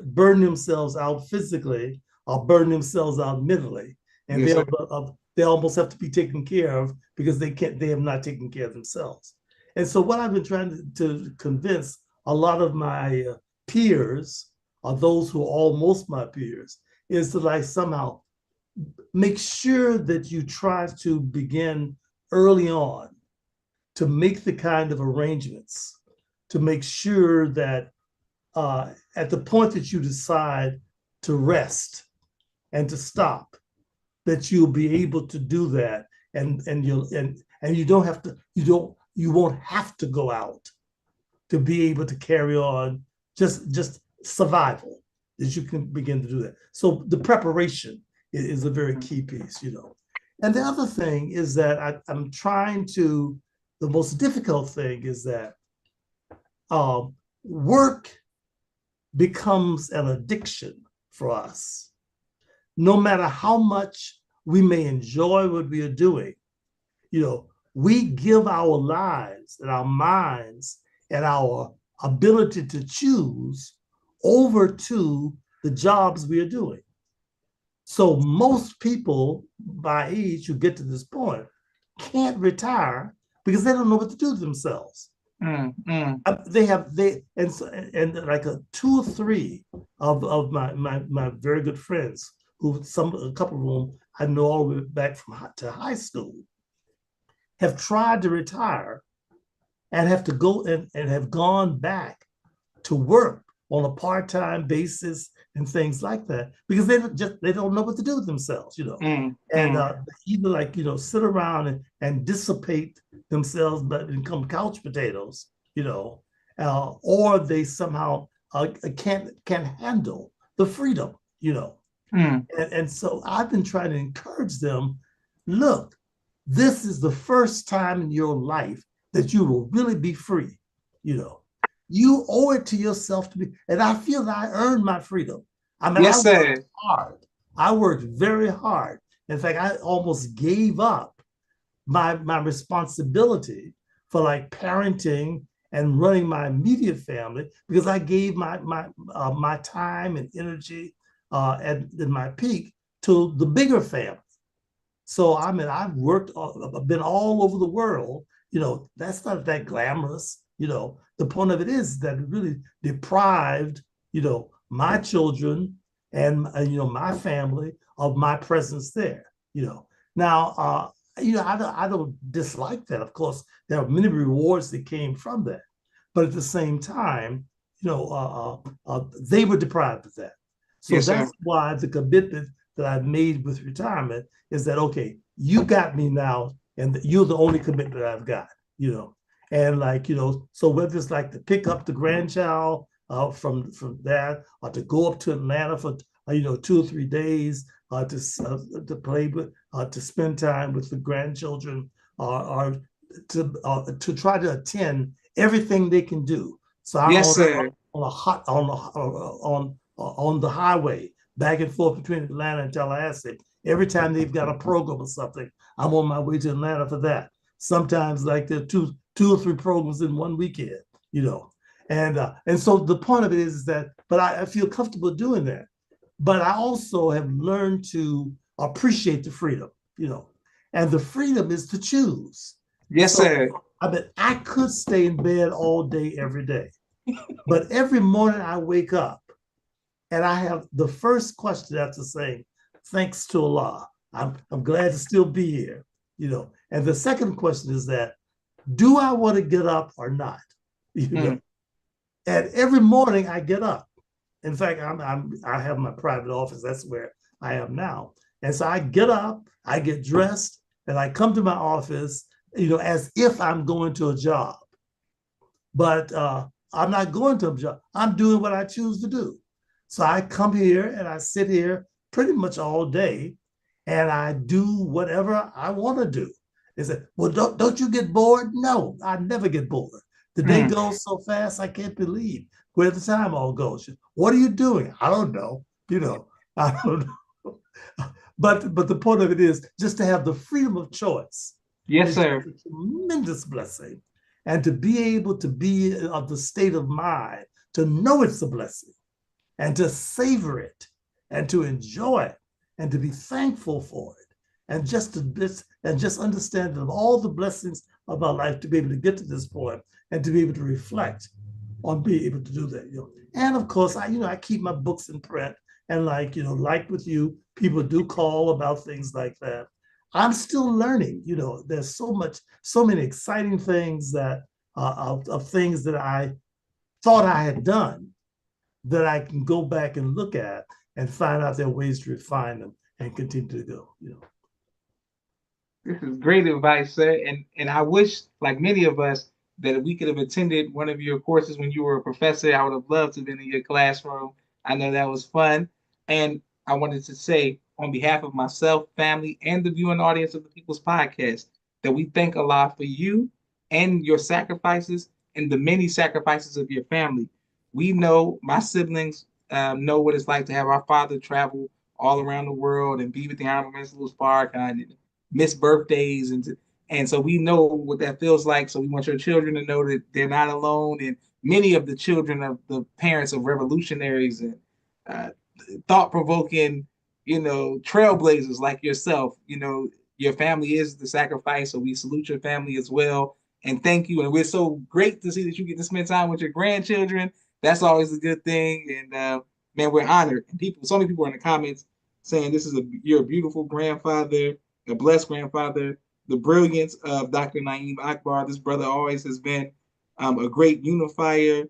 burned themselves out physically, burn themselves out mentally, and Yes, sir. they almost have to be taken care of because they have not taken care of themselves. And so what I've been trying to convince a lot of my peers, or those who are almost my peers, is to like somehow make sure that you try to begin early on to make the kind of arrangements to make sure that at the point that you decide to rest and to stop, that you'll be able to do that, and you don't have to you won't have to go out to be able to carry on just survival, that you can begin to do that. So the preparation is a very key piece, you know. And the other thing is that I'm trying to, the most difficult thing is that work becomes an addiction for us. No matter how much we may enjoy what we are doing, you know, we give our lives and our minds and our ability to choose over to the jobs we are doing. So most people my age who get to this point can't retire because they don't know what to do with themselves. They and like two or three of my very good friends, who a couple of them I know all the way back from to high school, have tried to retire and have to go and have gone back to work on a part-time basis and things like that because they don't know what to do with themselves, you know. Either like, you know, sit around and dissipate themselves but become couch potatoes, you know, or they somehow can't handle the freedom, you know. And so I've been trying to encourage them, look, this is the first time in your life that you will really be free, you know. You owe it to yourself to be, and I feel that I earned my freedom. I mean, yes, I worked hard. I worked very hard. In fact, I almost gave up my responsibility for like parenting and running my immediate family because I gave my time and energy at my peak to the bigger family. So I mean, I've been all over the world. You know, that's not that glamorous. You know, the point of it is that it really deprived, you know, my children and you know, my family of my presence there. You know, now you know, I don't dislike that. Of course, there are many rewards that came from that, but at the same time, you know, they were deprived of that. So yes, that's sir. why the commitment that I've made with retirement is that, okay, you got me now, and you're the only commitment I've got, you know. And like, you know, so whether it's like to pick up the grandchild from that, or to go up to Atlanta for you know 2 or 3 days to play with, to spend time with the grandchildren, or to try to attend everything they can do. So I'm Yes, sir. on a hot on the highway back and forth between Atlanta and Tallahassee. Every time they've got a program or something, I'm on my way to Atlanta for that. Sometimes like there are two or three programs in one weekend, you know. And so the point of it is that, but I feel comfortable doing that. But I also have learned to appreciate the freedom, you know, and the freedom is to choose. Yes, So sir. I mean, I could stay in bed all day, every day, but every morning I wake up and I have the first question after saying, thanks to Allah, I'm glad to still be here, you know. And the second question is that, do I want to get up or not? You know, and every morning I get up. In fact, I have my private office. That's where I am now. And so I get up, I get dressed, and I come to my office, you know, as if I'm going to a job. But I'm not going to a job. I'm doing what I choose to do. So I come here and I sit here pretty much all day, and I do whatever I want to do. They said, well, don't you get bored? No, I never get bored. The day goes so fast, I can't believe where the time all goes. What are you doing? I don't know. You know, I don't know. But the point of it is just to have the freedom of choice Yes, is sir. a tremendous blessing. And to be able to be of the state of mind, to know it's a blessing and to savor it and to enjoy it and to be thankful for it and just understand that of all the blessings of our life to be able to get to this point and to be able to reflect on being able to do that. And of course, I keep my books in print, and like with you, people do call about things like that. I'm still learning. There's so many exciting things that of things that I thought I had done that I can go back and look at and find out there are ways to refine them and continue to go. This is great advice, sir. And I wish, like many of us, that we could have attended one of your courses when you were a professor. I would have loved to have been in your classroom. I know that was fun. And I wanted to say, on behalf of myself, family, and the viewing audience of the People's Podcast, that we thank Allah for you and your sacrifices and the many sacrifices of your family. We know my siblings know what it's like to have our father travel all around the world and be with the Honorable Minister Louis Farrakhan and miss birthdays and so we know what that feels like. So we want your children to know that they're not alone. And many of the children of the parents of revolutionaries and uh, thought-provoking, trailblazers like yourself, your family is the sacrifice. So we salute your family as well. And thank you. And we're so great to see that you get to spend time with your grandchildren. That's always a good thing. And man, we're honored. And so many people are in the comments saying you're a beautiful grandfather, a blessed grandfather, the brilliance of Dr. Naeem Akbar. This brother always has been a great unifier.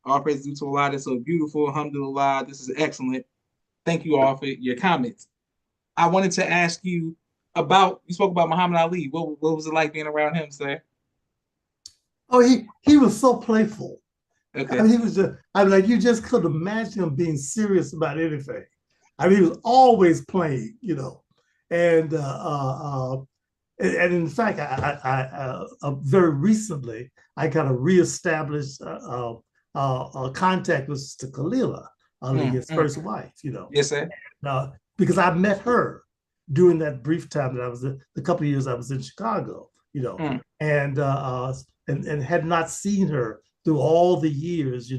All praise due to Allah. That's so beautiful. Alhamdulillah. This is excellent. Thank you all for your comments. I wanted to ask you you spoke about Muhammad Ali. What was it like being around him, sir? Oh, he was so playful. Okay. I mean, he was like, you just couldn't imagine him being serious about anything. I mean, he was always playing, and in fact, I very recently I kind of reestablished contact with Sister Kalila, Ali, his first wife. Yes, sir. Because I met her during that brief time that I was the couple of years I was in Chicago. And had not seen her through all the years,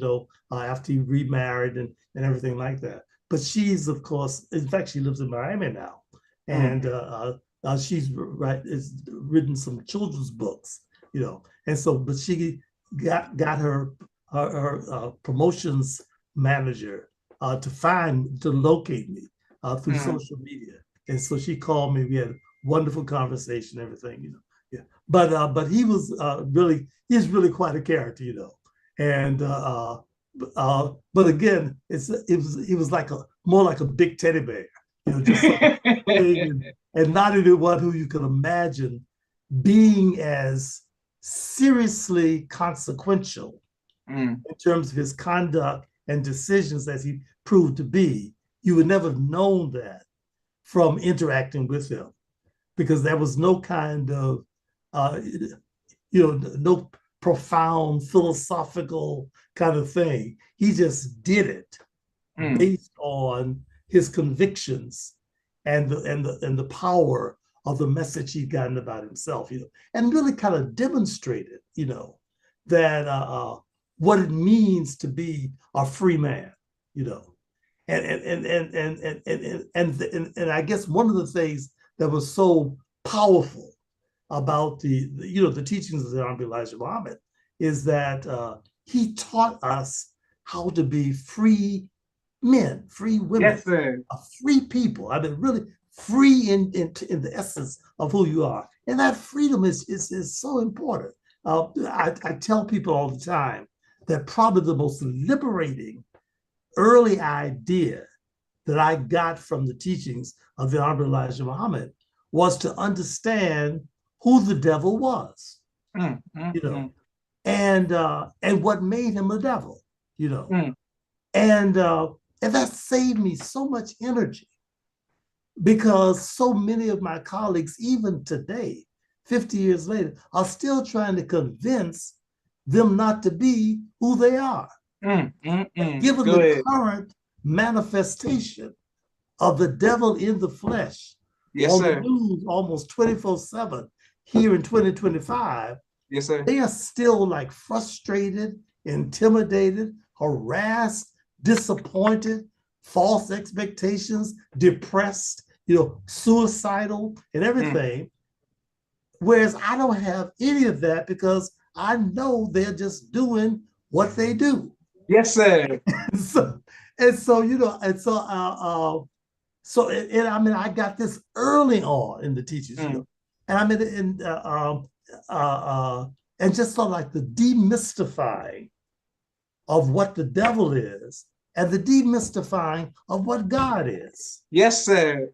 after he remarried and everything like that. But she's, of course, in fact, she lives in Miami now, and she's written some children's books, and so, but she got her promotions manager to locate me through social media, and so she called me. We had a wonderful conversation, everything, yeah. But he's really quite a character, and but again, he was more like a big teddy bear, just and not anyone who you can imagine being as seriously consequential in terms of his conduct and decisions as he proved to be. You would never have known that from interacting with him, because there was no kind of no profound philosophical kind of thing. He just did it based on his convictions and the power of the message he'd gotten about himself, and really kind of demonstrated, that what it means to be a free man, and I guess one of the things that was so powerful about the teachings of the Honorable Elijah Muhammad is that he taught us how to be free men, free women, yes, sir. Free people. I mean, really free in the essence of who you are, and that freedom is so important. I tell people all the time that probably the most liberating early idea that I got from the teachings of the Honorable Elijah Muhammad was to understand who the devil was, and what made him a devil, and that saved me so much energy, because so many of my colleagues, even today, 50 years later, are still trying to convince them not to be who they are. Given the current manifestation of the devil in the flesh, yes, sir, the news almost 24/7 here in 2025, yes, sir, they are still frustrated, intimidated, harassed, disappointed, false expectations, depressed, suicidal and Mm. everything. Whereas I don't have any of that because I know they're just doing what they do. Yes, sir. so, and so, and I mean, I got this early on in the teachers, Mm. and I mean, uh, uh, and just sort of like the demystifying of what the devil is and the demystifying of what God is. Yes, sir.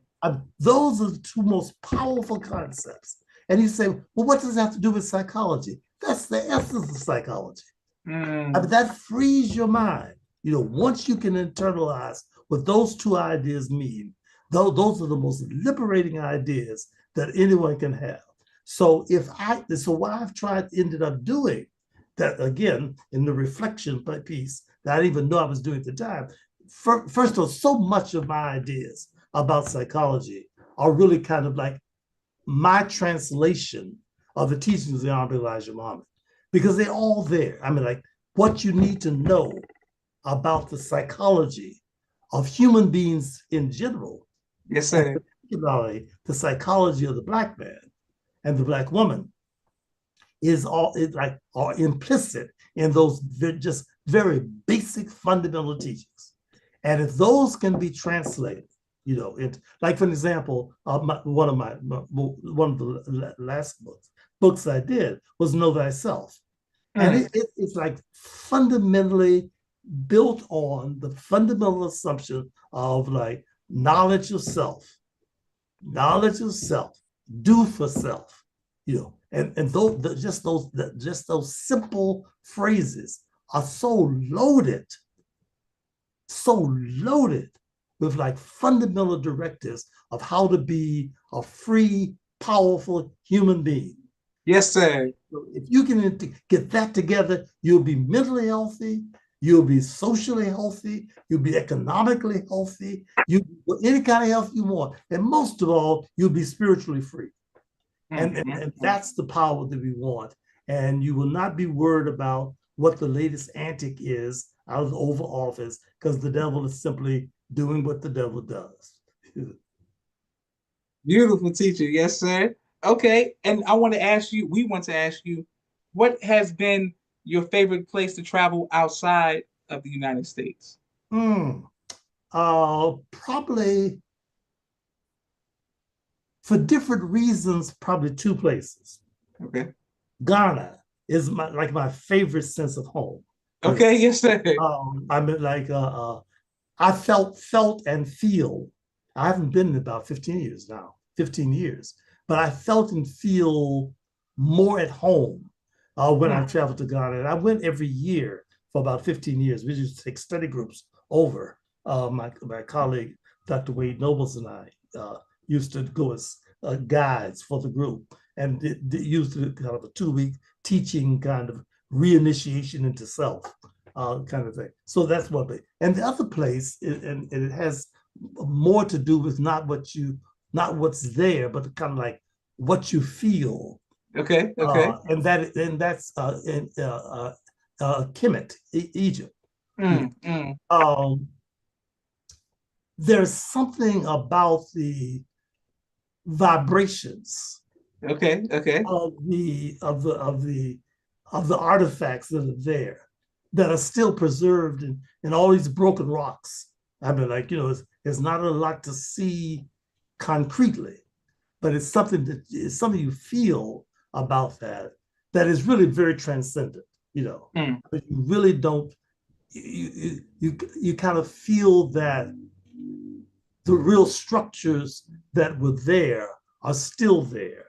Those are the two most powerful concepts. And you say, well, what does that have to do with psychology? That's the essence of psychology. I mean, Mm. that frees your mind. Once you can internalize what those two ideas mean, those are the most liberating ideas that anyone can have. So what I've ended up doing that again in the reflection piece that I didn't even know I was doing at the time. First of all, so much of my ideas about psychology are really kind of like my translation of the teachings of the Honorable Elijah Muhammad, because they're all there. I mean, like what you need to know about the psychology of human beings in general, Yes, and sir. particularly the psychology of the Black man and the Black woman is all like are implicit in those just very basic fundamental teachings. And if those can be translated, into like for example, one of the last books I did was Know Thyself, and Mm. it's like fundamentally built on the fundamental assumption of like knowledge of self, do for self, and those simple phrases are so loaded with like fundamental directives of how to be a free, powerful human being. Yes, sir. So if you can get that together, you'll be mentally healthy, you'll be socially healthy, you'll be economically healthy, you any kind of health you want, and most of all, you'll be spiritually free. And, and, Mm-hmm. and that's the power that we want. And you will not be worried about what the latest antic is out of the Oval Office, because the devil is simply doing what the devil does. Beautiful teacher. Yes, sir. Okay. And we want to ask you, what has been your favorite place to travel outside of the United States? Probably for different reasons, probably two places. Okay. Ghana is my favorite sense of home. Okay. Yes, sir. I mean, like I felt and feel. I haven't been in about 15 years now, 15 years, but I felt and feel more at home when I Mm. traveled to Ghana. And I went every year for about 15 years. We used to take study groups over. My colleague, Dr. Wade Nobles, and I used to go as guides for the group, and used kind of a 2 week teaching kind of reinitiation into self kind of thing. So that's one thing. And the other place, and it has more to do with not what's there, but kind of like what you feel. Okay. Okay. And that's in Kemet, Egypt. Mm. Mm. Um, there's something about the vibrations Okay. Okay. of the artifacts that are there that are still preserved in all these broken rocks. I mean, like, it's not a lot to see concretely, but it's something you feel about that is really very transcendent, Mm. but you really don't you kind of feel that the real structures that were there are still there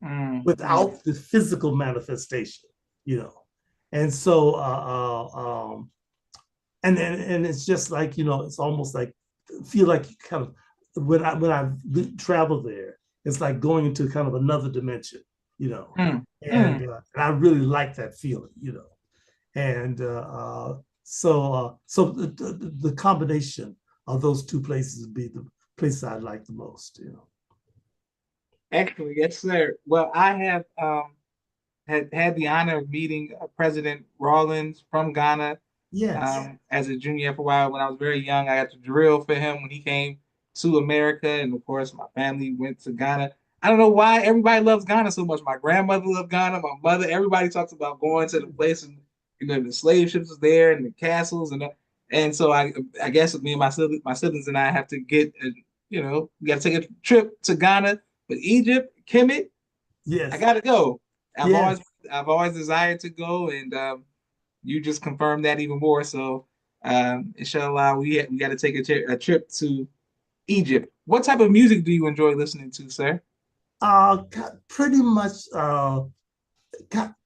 Mm. Mm. without the physical manifestation, and so and it's just like, it's almost like feel like you kind of when I travel there, it's like going into kind of another dimension, you know, Mm. and Mm. and I really like that feeling. And so the combination of those two places would be the place I like the most. Excellent. Yes, sir. Well, I have had the honor of meeting President Rawlings from Ghana. Yes. as a junior for a while. When I was very young, I got to drill for him when he came to America. And of course, my family went to Ghana. I don't know why everybody loves Ghana so much. My grandmother loved Ghana, my mother, everybody talks about going to the place and the slave ships was there and the castles and so I guess me and my siblings and I have to get we got to take a trip to Ghana, but Egypt, Kemet, I Yes. got to go. I've always Yes. I've always desired to go, and you just confirmed that even more. So, inshallah, we got to take a trip to Egypt. What type of music do you enjoy listening to, sir? Pretty much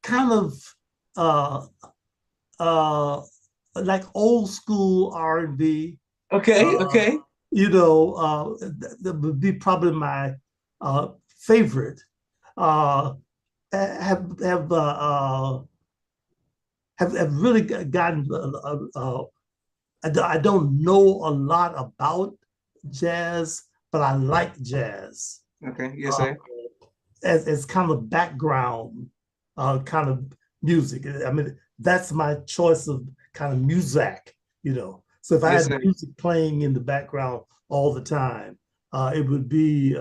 kind of uh, uh, like old school R&B. Okay, Uh, okay, that would be probably my favorite. Uh, have have really gotten. I don't know a lot about jazz, but I like jazz okay. Yes, uh, sir. as kind of background kind of music. I mean, that's my choice of kind of music. So if I Yes, had sir. music playing in the background all the time, it would be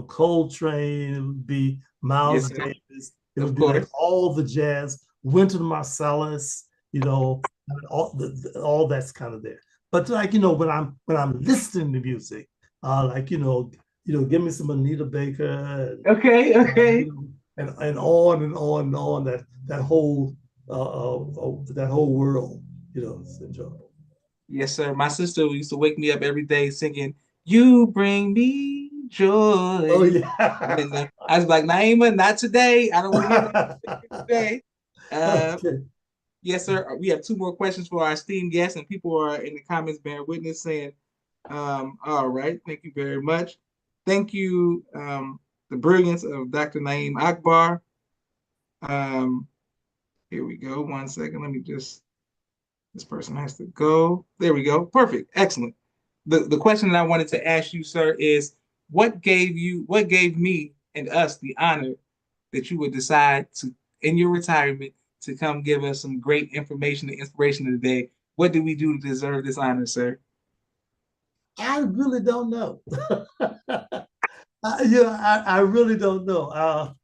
Coltrane, it would be Yes, Miles sir. Davis, it Of would be like course. all the jazz, Wynton Marsalis, all that's kind of there. But like when I'm listening to music, like give me some Anita Baker Okay, okay. and on and on and on that whole that whole world, it's enjoyable. Yes, sir. My sister used to wake me up every day singing, "You bring me Oh joy." And yeah. then I was like, Naima, not today. I don't want to hear that today. Uh, Okay. yes, sir. We have two more questions for our esteemed guests, and people are in the comments bearing witness saying, all right, thank you very much. Thank you, the brilliance of Dr. Naeem Akbar. Um, here we go. One second. This person has to go. There we go. Perfect. Excellent. The question that I wanted to ask you, sir, is what gave me and us the honor that you would decide to, in your retirement, to come give us some great information and inspiration today? What did we do to deserve this honor, sir? I really don't know. I really don't know.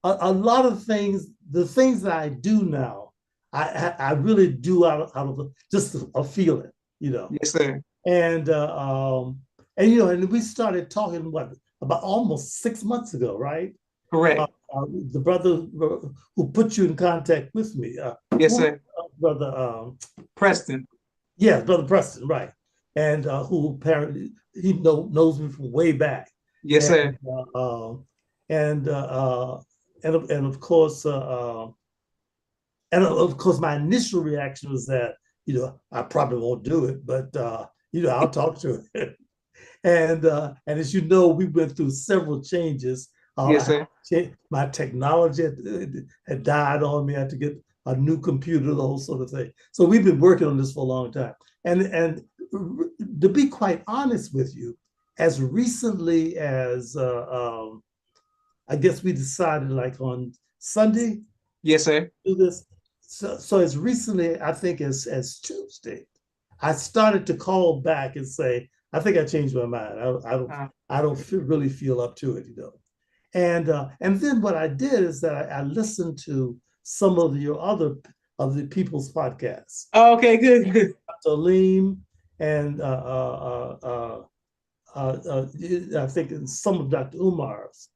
A lot of things, the things that I do now, I really do out of just a feeling, you know. Yes, sir. And and we started talking about almost 6 months ago, right? Uh, Correct. the brother who put you in contact with me, Yes, who sir. brother, Preston. yeah, brother Preston, right? And who apparently he knows me from way back, Yes, and sir. and uh, uh, and of course my initial reaction was that I probably won't do it, but I'll talk to it. And as you know, we went through several changes. Yes, sir. My technology had died on me. I had to get a new computer, those sort of things. So we've been working on this for a long time. And to be quite honest with you, as recently as I guess we decided like on Sunday Yes, sir. do this. So as recently, I think as Tuesday, I started to call back and say, I think I changed my mind. Uh, I don't really feel up to it. And then what I did is that I listened to some of your other of the people's podcasts, okay, good, good. Dr. Leem and I think in some of Dr. Umar's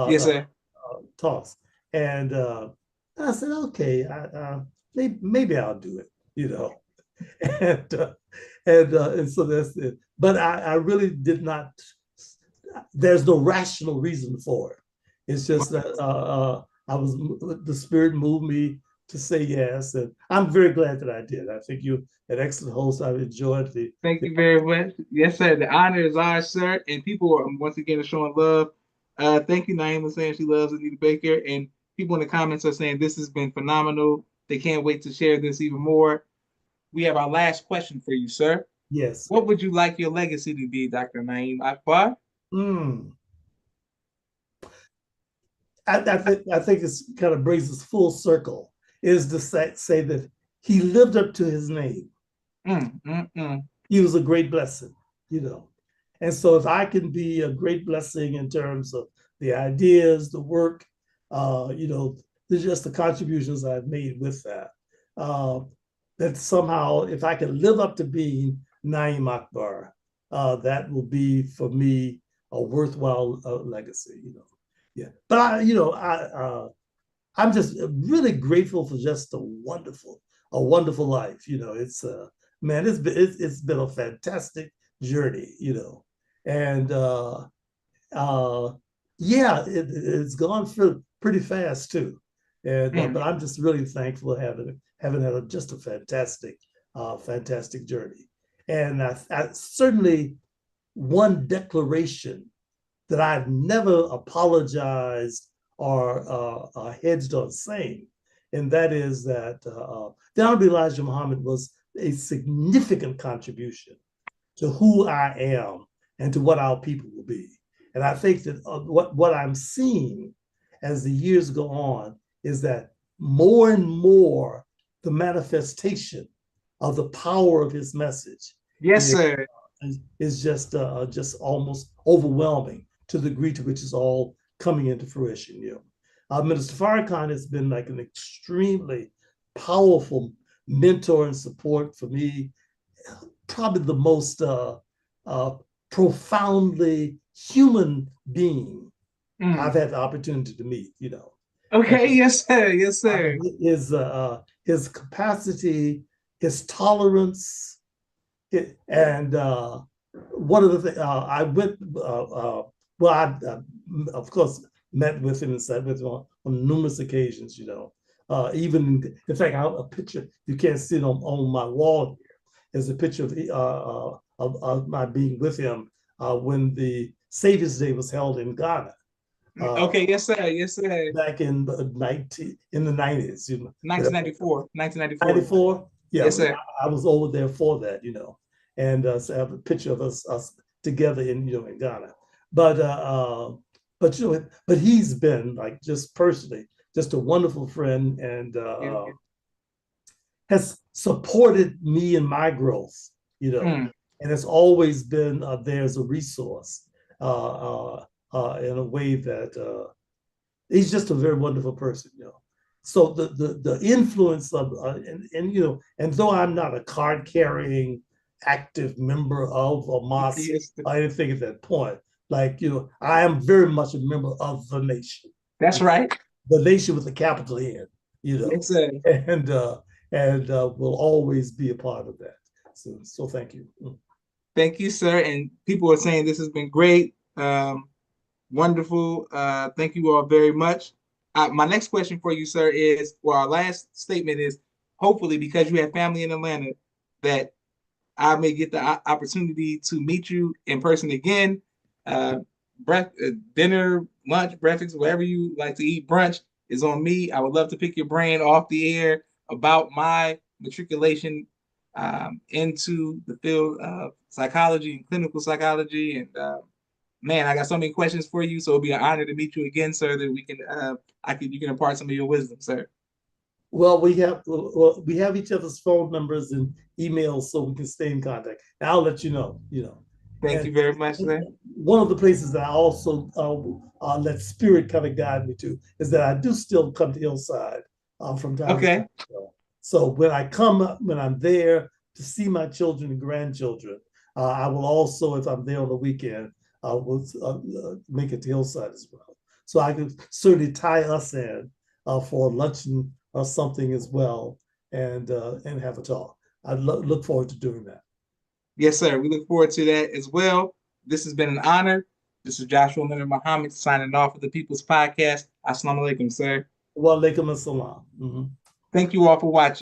Yes, uh, sir. talks. And I said, okay, maybe I'll do it. and and so that's it. But I really did not. There's no rational reason for it. It's just that I was the spirit moved me to say yes, and I'm very glad that I did. I think you're an excellent host. I've enjoyed Thank the you very much. Yes, sir. The honor is ours, sir. And people are once again showing love. Thank you, Naima, saying she loves Anita Baker. And people in the comments are saying this has been phenomenal. They can't wait to share this even more. We have our last question for you, sir. yes. What would you like your legacy to be, Dr. Naeem Akbar? Mm. I think it's kind of brings us full circle is to say that he lived up to his name. Mm, mm, mm. He was a great blessing, you know. And so if I can be a great blessing in terms of the ideas, the work, you know, there's just the contributions I've made with that. Uh, that somehow, if I can live up to being Naim Akbar, that will be for me a worthwhile legacy, you know. Yeah, but I'm just really grateful for just a wonderful life. You know, it's man, it's been a fantastic journey. You know, and uh, yeah, it's gone through pretty fast too. And Mm. but I'm just really thankful having had just a fantastic journey. And I certainly one declaration that I've never apologized or hedged on saying, and that is that the Honorable Elijah Muhammad was a significant contribution to who I am and to what our people will be. And I think that what I'm seeing as the years go on is that more and more the manifestation of the power of his message Yes, is, sir. is just almost overwhelming to the degree to which it's all coming into fruition. You know, Minister Farrakhan has been like an extremely powerful mentor and support for me. Probably the most uh, profoundly human being Mm. I've had the opportunity to meet. You know, and Okay, yes, sir. Yes, sir. his capacity, his tolerance, and one of the things I went, well, of course met with him and sat with him on numerous occasions. You know, even in fact, a picture you can't see it on my wall here is a picture of my being with him when the Savior's Day was held in Ghana. Uh, Okay, yes, sir. Yes, sir. Back in the 90s, you know, 1994. 1994. 94. Yeah, Yes, sir. I was over there for that, you know, and so I have a picture of us together in Ghana. But but he's been like just personally just a wonderful friend and Yeah. has supported me in my growth, you know, Mm. and has always been there as a resource in a way that he's just a very wonderful person, you know. So the influence of and you know, and though I'm not a card carrying active member of a mosque Yes, or anything at that point, like you know, I am very much a member of the nation, that's right. the nation with a capital N, you know, Yes, sir. and will always be a part of that. So thank you. Thank you, sir. And people are saying this has been great. Wonderful. Thank you all very much. My next question for you, sir, is, well, our last statement is, hopefully, because you have family in Atlanta, that I may get the opportunity to meet you in person again. Uh, Dinner, lunch, breakfast, whatever you like to eat, brunch is on me. I would love to pick your brain off the air about my matriculation into the field of psychology and clinical psychology. And man, I got so many questions for you. So it'll be an honor to meet you again, sir. That we can, you can impart some of your wisdom, sir. Well, we have each other's phone numbers and emails, so we can stay in contact. And I'll let you know. You know, Thank and you very much, sir. one of the places that I also let spirit kind of guide me to is that I do still come to Hillside from time to time. Okay. So when I come up, when I'm there to see my children and grandchildren, I will also, if I'm there on the weekend, will make it to Hillside as well. So I can certainly tie us in for luncheon or something as well, and have a talk. I look forward to doing that. Yes, sir. We look forward to that as well. This has been an honor. This is Joshua Leonard Muhammad signing off of the People's Podcast. Assalamu alaikum, sir. Wa alaikum assalam. Thank you all for watching.